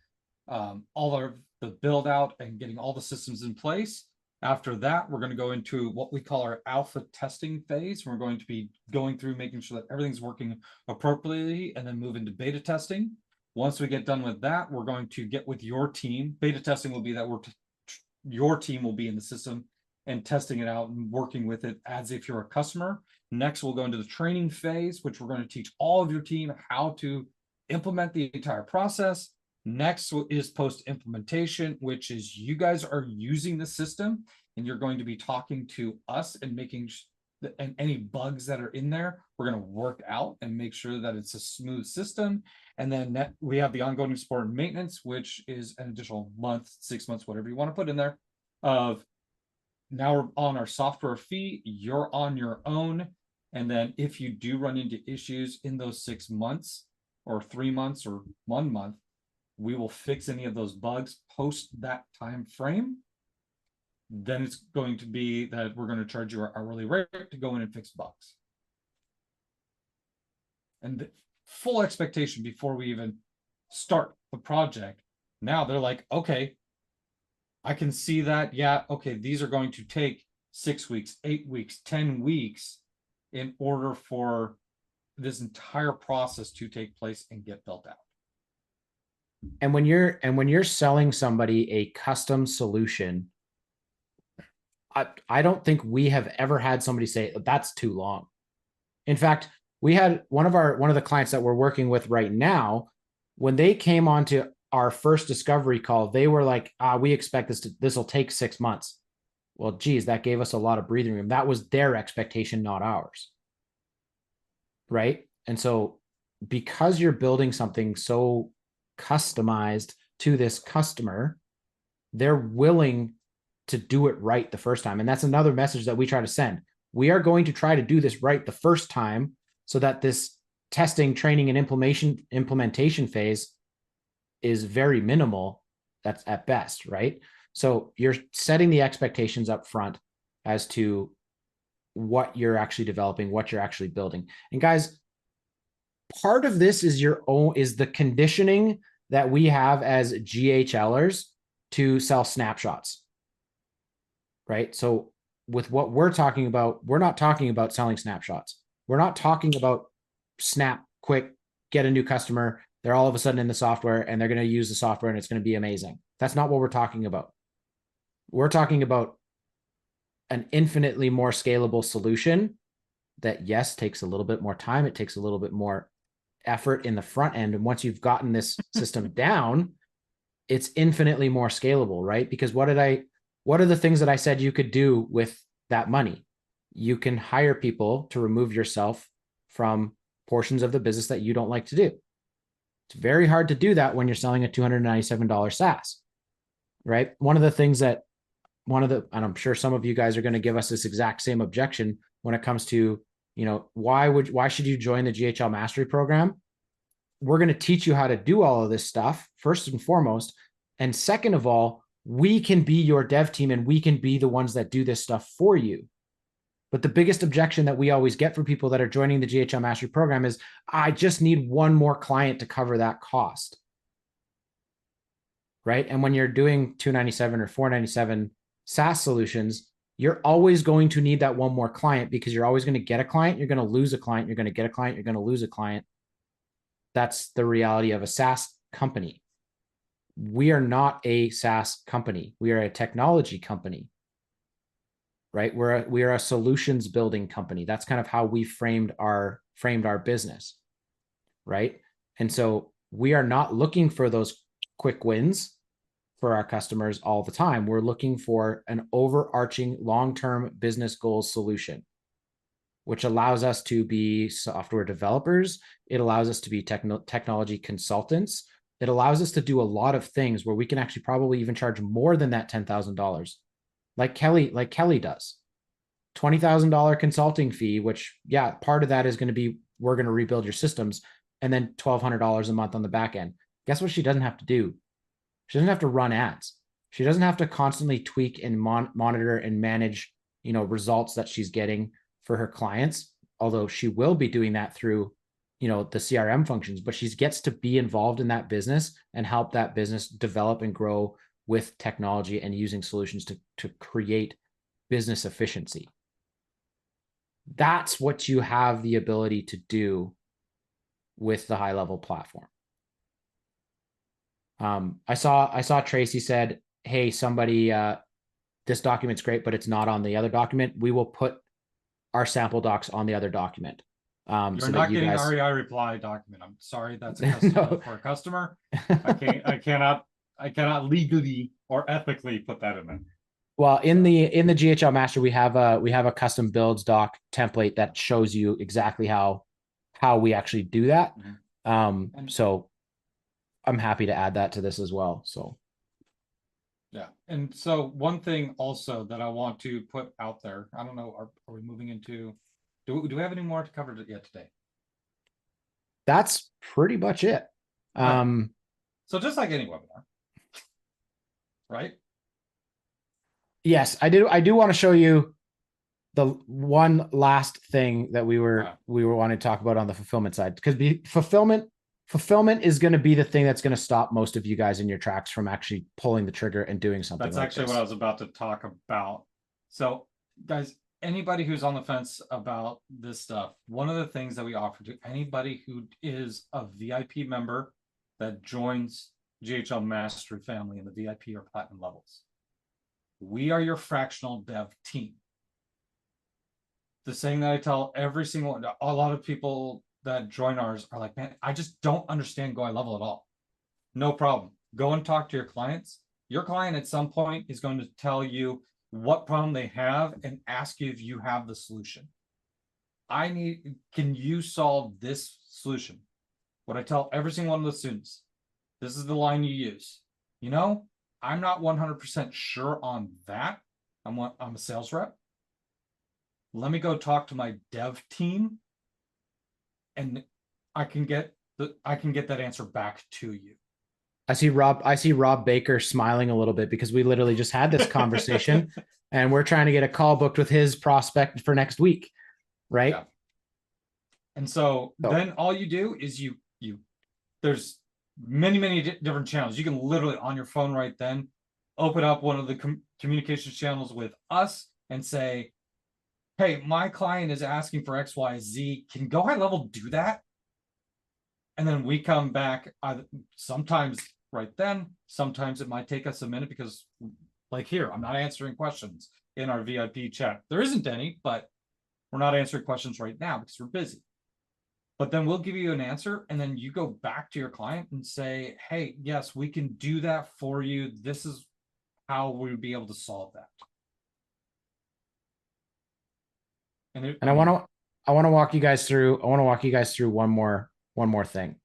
build out and getting all the systems in place. After that, we're going to go into what we call our alpha testing phase. We're going to be going through making sure that everything's working appropriately and then move into beta testing. Once we get done with that, we're going to get with your team. Beta testing will be that your team will be in the system and testing it out and working with it as if you're a customer. Next, we'll go into the training phase, which we're going to teach all of your team how to implement the entire process. Next is post-implementation, which is you guys are using the system and you're going to be talking to us and making and any bugs that are in there, we're going to work out and make sure that it's a smooth system. And then we have the ongoing support and maintenance, which is an additional month, 6 months, whatever you want to put in there. Of now we're on our software fee, you're on your own. And then if you do run into issues in those 6 months or 3 months or 1 month, we will fix any of those bugs post that time frame. Then it's going to be that we're going to charge you our hourly rate to go in and fix bugs. And the full expectation before we even start the project. Now they're like, okay, I can see that. Yeah, okay, these are going to take 6 weeks, 8 weeks, 10 weeks in order for this entire process to take place and get built out. And when you're selling somebody a custom solution, I don't think we have ever had somebody say that's too long. In fact, we had one of the clients that we're working with right now, when they came onto our first discovery call, they were like, we expect this will take 6 months. Well, geez, that gave us a lot of breathing room. That was their expectation, not ours. Right? And so because you're building something so customized to this customer, they're willing to do it right the first time. And that's another message that we try to send. We are going to try to do this right the first time so that this testing, training, and implementation phase is very minimal. That's at best, right? So you're setting the expectations up front as to what you're actually developing, what you're actually building. And guys, part of this is the conditioning that we have as GHLers to sell snapshots. Right? So with what we're talking about, we're not talking about selling snapshots. We're not talking about snap quick, get a new customer. They're all of a sudden in the software and they're going to use the software and it's going to be amazing. That's not what we're talking about. We're talking about an infinitely more scalable solution that, yes, takes a little bit more time. It takes a little bit more effort in the front end. And once you've gotten this system down, it's infinitely more scalable, right? Because what are the things that I said you could do with that money? You can hire people to remove yourself from portions of the business that you don't like to do. It's very hard to do that when you're selling a $297 SaaS, right? And I'm sure some of you guys are going to give us this exact same objection when it comes to, why should you join the GHL Mastery Program? We're going to teach you how to do all of this stuff, first and foremost. And second of all, we can be your dev team and we can be the ones that do this stuff for you. But the biggest objection that we always get from people that are joining the GHL Mastery Program is, I just need one more client to cover that cost. Right? And when you're doing $297 or $497 SaaS solutions, you're always going to need that one more client, because you're always going to get a client, you're going to lose a client, you're going to get a client, you're going to lose a client. That's the reality of a SaaS company. We are not a SaaS company. We are a technology company, right? We are a solutions building company. That's kind of how we framed our business, right? And so we are not looking for those quick wins for our customers all the time. We're looking for an overarching long-term business goals solution, which allows us to be software developers. It allows us to be technology consultants. It allows us to do a lot of things where we can actually probably even charge more than that $10,000, like Kelly does. $20,000 consulting fee, which, yeah, part of that is going to be, we're going to rebuild your systems, and then $1,200 a month on the back end. Guess what she doesn't have to do? She doesn't have to run ads. She doesn't have to constantly tweak and monitor and manage, results that she's getting for her clients, although she will be doing that through, the CRM functions, but she gets to be involved in that business and help that business develop and grow with technology and using solutions to create business efficiency. That's what you have the ability to do with the high level platform. I saw Tracy said, hey, somebody, this document's great, but it's not on the other document. We will put our sample docs on the other document. You're so not that you getting guys... REI reply document. I'm sorry, that's a customer No. for a customer. I cannot legally or ethically put that in there. Well, in the GHL Master, we have a custom builds doc template that shows you exactly how we actually do that. Mm-hmm. So I'm happy to add that to this as well. So yeah. And so one thing also that I want to put out there, I don't know, are we moving into, do we have any more to cover yet today? That's pretty much it. Right. So just like any webinar, right? Yes, I do want to show you the one last thing that we were wanting to talk about on the fulfillment side, because fulfillment is going to be the thing that's going to stop most of you guys in your tracks from actually pulling the trigger and doing something. That's like actually this. What I was about to talk about. So guys, anybody who's on the fence about this stuff, one of the things that we offer to anybody who is a VIP member that joins GHL Mastery family in the VIP or platinum levels, we are your fractional dev team. The saying that I tell every single, a lot of people that join ours are like, man, I just don't understand Go High Level at all. No problem. Go and talk to your clients. Your client at some point is going to tell you what problem they have and ask you if you have the solution. Can you solve this solution? What I tell every single one of the students, this is the line you use. I'm not 100% sure on that. I'm a sales rep. Let me go talk to my dev team, and I can get that answer back to you. I see Rob Baker smiling a little bit because we literally just had this conversation and we're trying to get a call booked with his prospect for next week. Right. Yeah. And so then all you do is you there's many different channels. You can literally on your phone right then open up one of the communications channels with us and say, hey, my client is asking for XYZ. Can Go High Level do that? And then we come back sometimes right then. Sometimes it might take us a minute because, like here, I'm not answering questions in our VIP chat. There isn't any, but we're not answering questions right now because we're busy. But then we'll give you an answer, and then you go back to your client and say, hey, yes, we can do that for you. This is how we would be able to solve that. And I want to walk you guys through. I want to walk you guys through one more thing.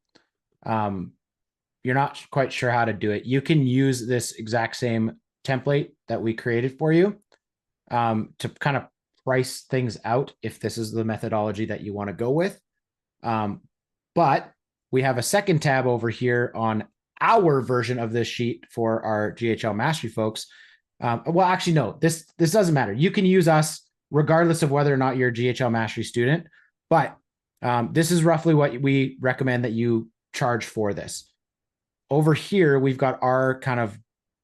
You're not quite sure how to do it. You can use this exact same template that we created for you to kind of price things out if this is the methodology that you want to go with. But we have a second tab over here on our version of this sheet for our GHL Mastery folks. Well, actually, no, this doesn't matter. You can use us regardless of whether or not you're a GHL Mastery student. But this is roughly what we recommend that you charge for this. Over here, we've got our kind of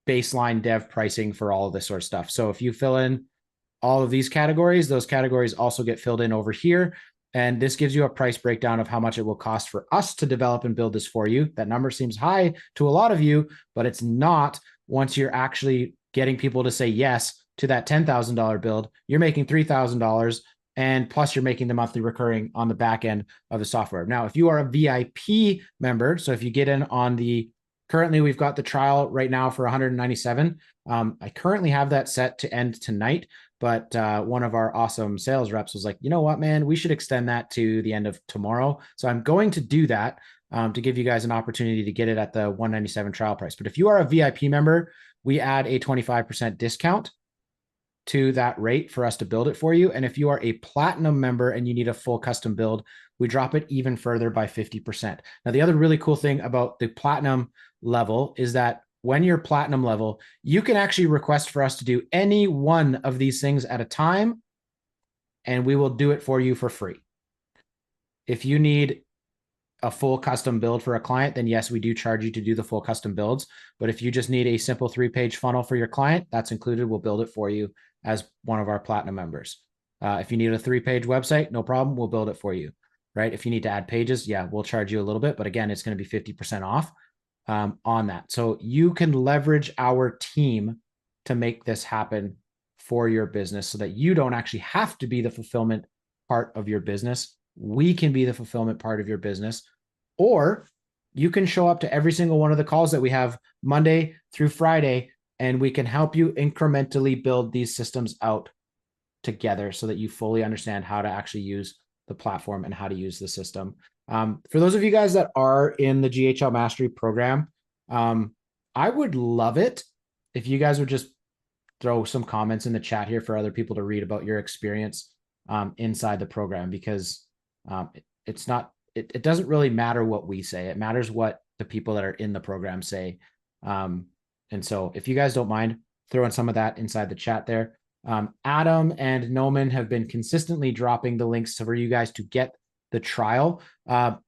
baseline dev pricing for all of this sort of stuff. So if you fill in all of these categories, those categories also get filled in over here. And this gives you a price breakdown of how much it will cost for us to develop and build this for you. That number seems high to a lot of you, but it's not once you're actually getting people to say yes to that $10,000 build. You're making $3,000, and plus you're making the monthly recurring on the back end of the software. Now, if you are a VIP member, so if you get in on the, currently we've got the trial right now for 197. I currently have that set to end tonight. But one of our awesome sales reps was like, you know what, man, we should extend that to the end of tomorrow. So I'm going to do that to give you guys an opportunity to get it at the 197 trial price. But if you are a VIP member, we add a 25% discount to that rate for us to build it for you. And if you are a platinum member and you need a full custom build, we drop it even further by 50%. Now, the other really cool thing about the platinum level is that when you're platinum level, you can actually request for us to do any one of these things at a time, and we will do it for you for free. If you need a full custom build for a client, then yes, we do charge you to do the full custom builds. But if you just need a simple 3-page funnel for your client, that's included. We'll build it for you as one of our platinum members. If you need a 3-page website, no problem. We'll build it for you, right? If you need to add pages, yeah, we'll charge you a little bit, but again, it's going to be 50% off on that. So you can leverage our team to make this happen for your business so that you don't actually have to be the fulfillment part of your business. We can be the fulfillment part of your business, or you can show up to every single one of the calls that we have Monday through Friday, and we can help you incrementally build these systems out together so that you fully understand how to actually use the platform and how to use the system. For those of you guys that are in the GHL Mastery program, I would love it if you guys would just throw some comments in the chat here for other people to read about your experience inside the program, because it doesn't really matter what we say. It matters what the people that are in the program say. And so if you guys don't mind throwing some of that inside the chat there. Adam and Noman have been consistently dropping the links for you guys to get the trial.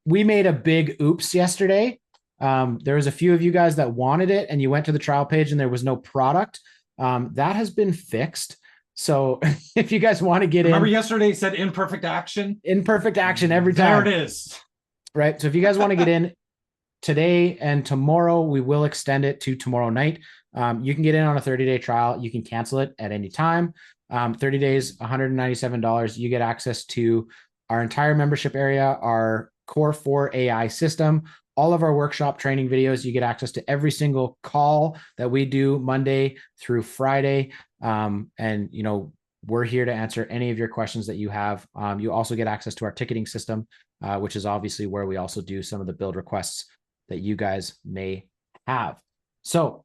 We made a big oops yesterday. There was a few of you guys that wanted it and you went to the trial page and there was no product. That has been fixed. So if you guys want to get Remember yesterday it said imperfect action every time. There it is. Right. So if you guys want to get in today and tomorrow, we will extend it to tomorrow night. You can get in on a 30-day trial. You can cancel it at any time. 30 days, $197. You get access to our entire membership area, our Core 4 AI system, all of our workshop training videos. You get access to every single call that we do Monday through Friday. And, you know, we're here to answer any of your questions that you have. You also get access to our ticketing system, which is obviously where we also do some of the build requests that you guys may have. So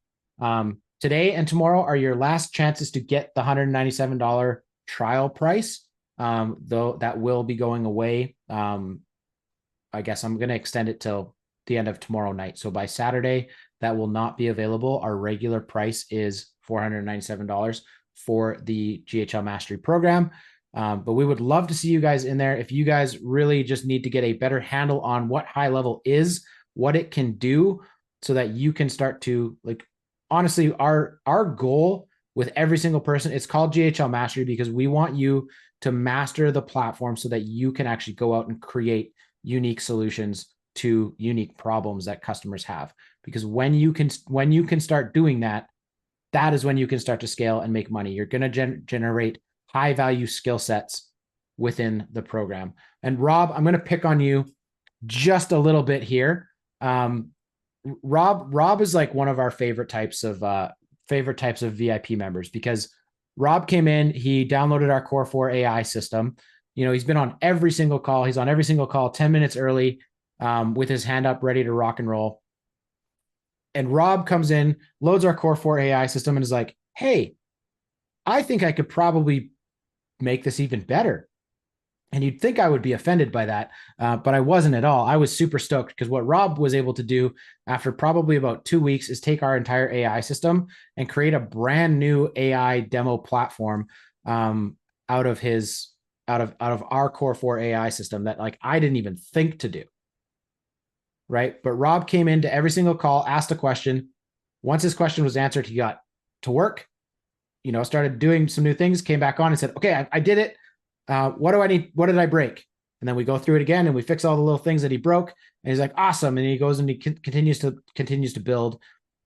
today and tomorrow are your last chances to get the $197 trial price, though that will be going away. I guess I'm going to extend it till the end of tomorrow night. So by Saturday, that will not be available. Our regular price is $497 for the GHL Mastery program. But we would love to see you guys in there. If you guys really just need to get a better handle on what high level is, what it can do, so that you can start to, like, honestly, our goal with every single person, it's called GHL Mastery because we want you to master the platform so that you can actually go out and create unique solutions to unique problems that customers have. Because when you can start doing that, that is when you can start to scale and make money. You're going to generate high value skill sets within the program. And Rob, I'm going to pick on you just a little bit here. Rob is like one of our favorite types of VIP members, because Rob came in, he downloaded our Core 4 AI system. You know, he's been on every single call. He's on every single call 10 minutes early, with his hand up, ready to rock and roll. And Rob comes in, loads our Core 4 AI system, and is like, hey, I think I could probably make this even better. And you'd think I would be offended by that, but I wasn't at all. I was super stoked, because what Rob was able to do after probably about 2 weeks is take our entire AI system and create a brand new AI demo platform, out of our Core 4 AI system that, like, I didn't even think to do. Right. But Rob came into every single call, asked a question. Once his question was answered, he got to work, you know, started doing some new things, came back on and said, okay, I did it. What do I need? What did I break? And then we go through it again and we fix all the little things that he broke. And he's like, awesome. And he goes and he continues to build.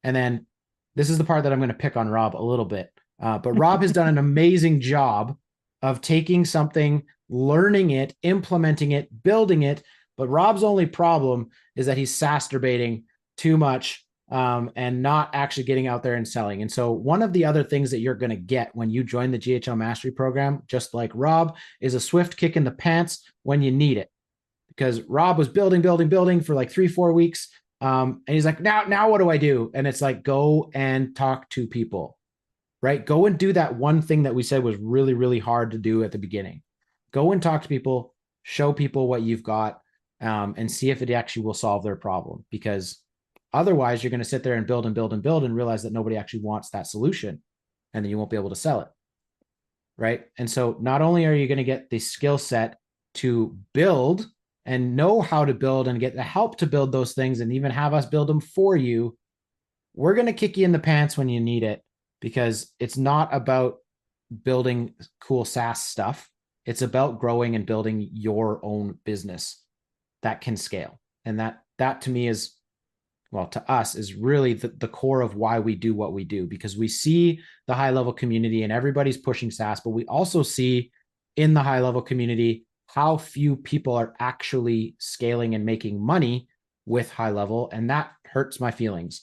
And then this is the part that I'm going to pick on Rob a little bit. But Rob has done an amazing job of taking something, learning it, implementing it, building it. But Rob's only problem is that he's masturbating too much, and not actually getting out there and selling. And so one of the other things that you're going to get when you join the GHL Mastery program, just like Rob, is a swift kick in the pants when you need it. Because Rob was building for like 3-4 weeks. And he's like, now what do I do? And it's like, go and talk to people, right? Go and do that one thing that we said was really, really hard to do at the beginning. Go and talk to people, show people what you've got, and see if it actually will solve their problem. Because otherwise, you're going to sit there and build and realize that nobody actually wants that solution, and then you won't be able to sell it. Right. And so not only are you going to get the skill set to build and know how to build and get the help to build those things and even have us build them for you, we're going to kick you in the pants when you need it, because it's not about building cool SaaS stuff. It's about growing and building your own business that can scale. And that to me is, well, to us is really the core of why we do what we do, because we see the high level community and everybody's pushing SaaS, but we also see in the high level community how few people are actually scaling and making money with high level. And that hurts my feelings,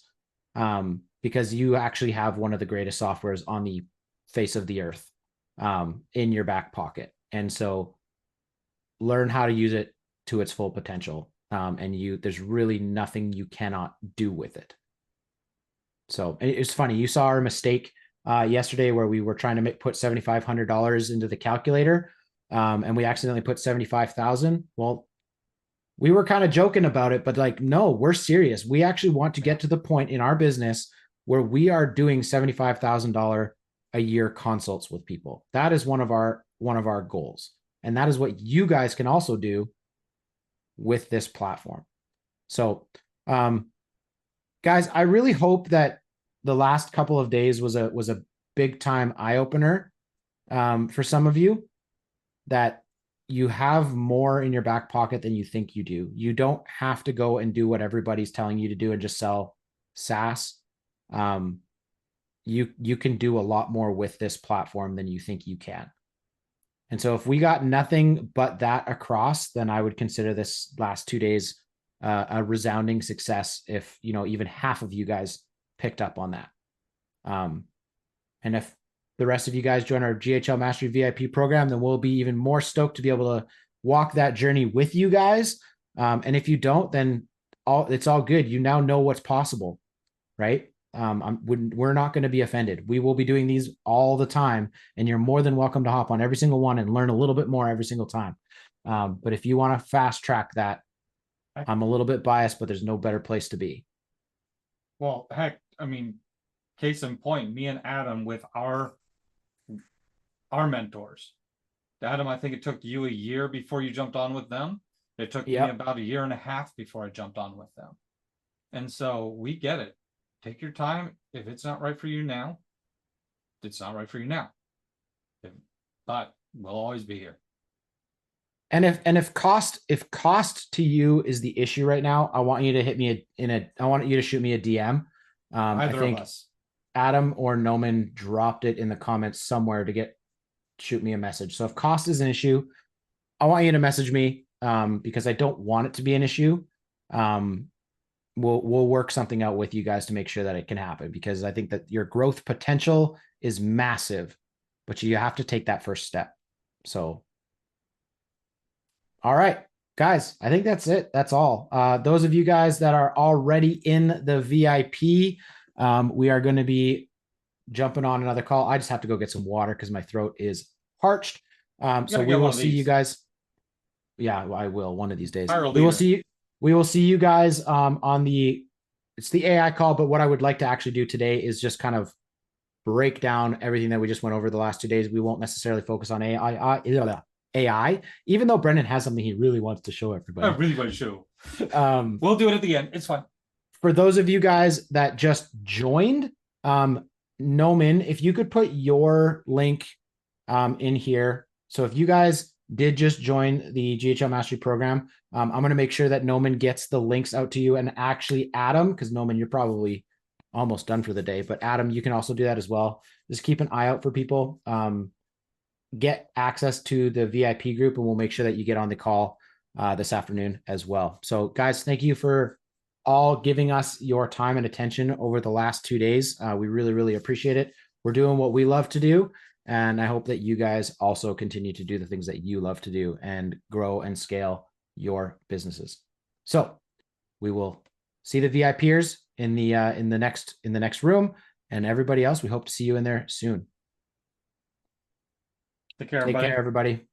because you actually have one of the greatest softwares on the face of the earth, in your back pocket. And so learn how to use it to its full potential. And there's really nothing you cannot do with it. So it's funny. You saw our mistake yesterday where we were trying to put $7,500 into the calculator, and we accidentally put 75,000. Well, we were kind of joking about it, but like, no, we're serious. We actually want to get to the point in our business where we are doing $75,000 a year consults with people. That is one of our goals. And that is what you guys can also do with this platform. So, guys, I really hope that the last couple of days was a big time eye opener, for some of you, that you have more in your back pocket than you think you do. You don't have to go and do what everybody's telling you to do and just sell SaaS. You can do a lot more with this platform than you think you can. And so if we got nothing but that across, then I would consider this last 2 days a resounding success, if, you know, even half of you guys picked up on that. And if the rest of you guys join our GHL Mastery VIP program, then we'll be even more stoked to be able to walk that journey with you guys. And if you don't, then it's all good. You now know what's possible, right? We're not going to be offended. We will be doing these all the time, and you're more than welcome to hop on every single one and learn a little bit more every single time. But if you want to fast track that, I'm a little bit biased, but there's no better place to be. Well, heck, I mean, case in point, me and Adam with our mentors. Adam, I think it took you a year before you jumped on with them. It took me Yep. about a year and a half before I jumped on with them. And so we get it. Take your time. If it's not right for you now, it's not right for you now. But we'll always be here. And if cost to you is the issue right now, I want you to hit me I want you to shoot me a DM. I Either think of us. Adam or Noman dropped it in the comments somewhere to shoot me a message. So if cost is an issue, I want you to message me because I don't want it to be an issue. We'll work something out with you guys to make sure that it can happen, because I think that your growth potential is massive, but you have to take that first step. So, all right, guys, I think that's it. That's all. Those of you guys that are already in the VIP, we are going to be jumping on another call. I just have to go get some water because my throat is parched. So we will see you guys. Yeah, I will one of these days. We will see you. We will see you guys on it's the AI call, but what I would like to actually do today is just kind of break down everything that we just went over the last 2 days. We won't necessarily focus on AI, even though Brendan has something he really wants to show everybody. I really want to show. We'll do it at the end. It's fine. For those of you guys that just joined, Noman, if you could put your link in here. So if you guys did just join the GHL Mastery Program, I'm going to make sure that Noman gets the links out to you, and actually Adam, because Noman, you're probably almost done for the day, but Adam, you can also do that as well. Just keep an eye out for people. Get access to the VIP group, and we'll make sure that you get on the call this afternoon as well. So guys, thank you for all giving us your time and attention over the last 2 days. We really, really appreciate it. We're doing what we love to do. And I hope that you guys also continue to do the things that you love to do and grow and scale your businesses. So we will see the VIPers in the next room, and everybody else, we hope to see you in there soon. Take care, everybody. Take care, everybody.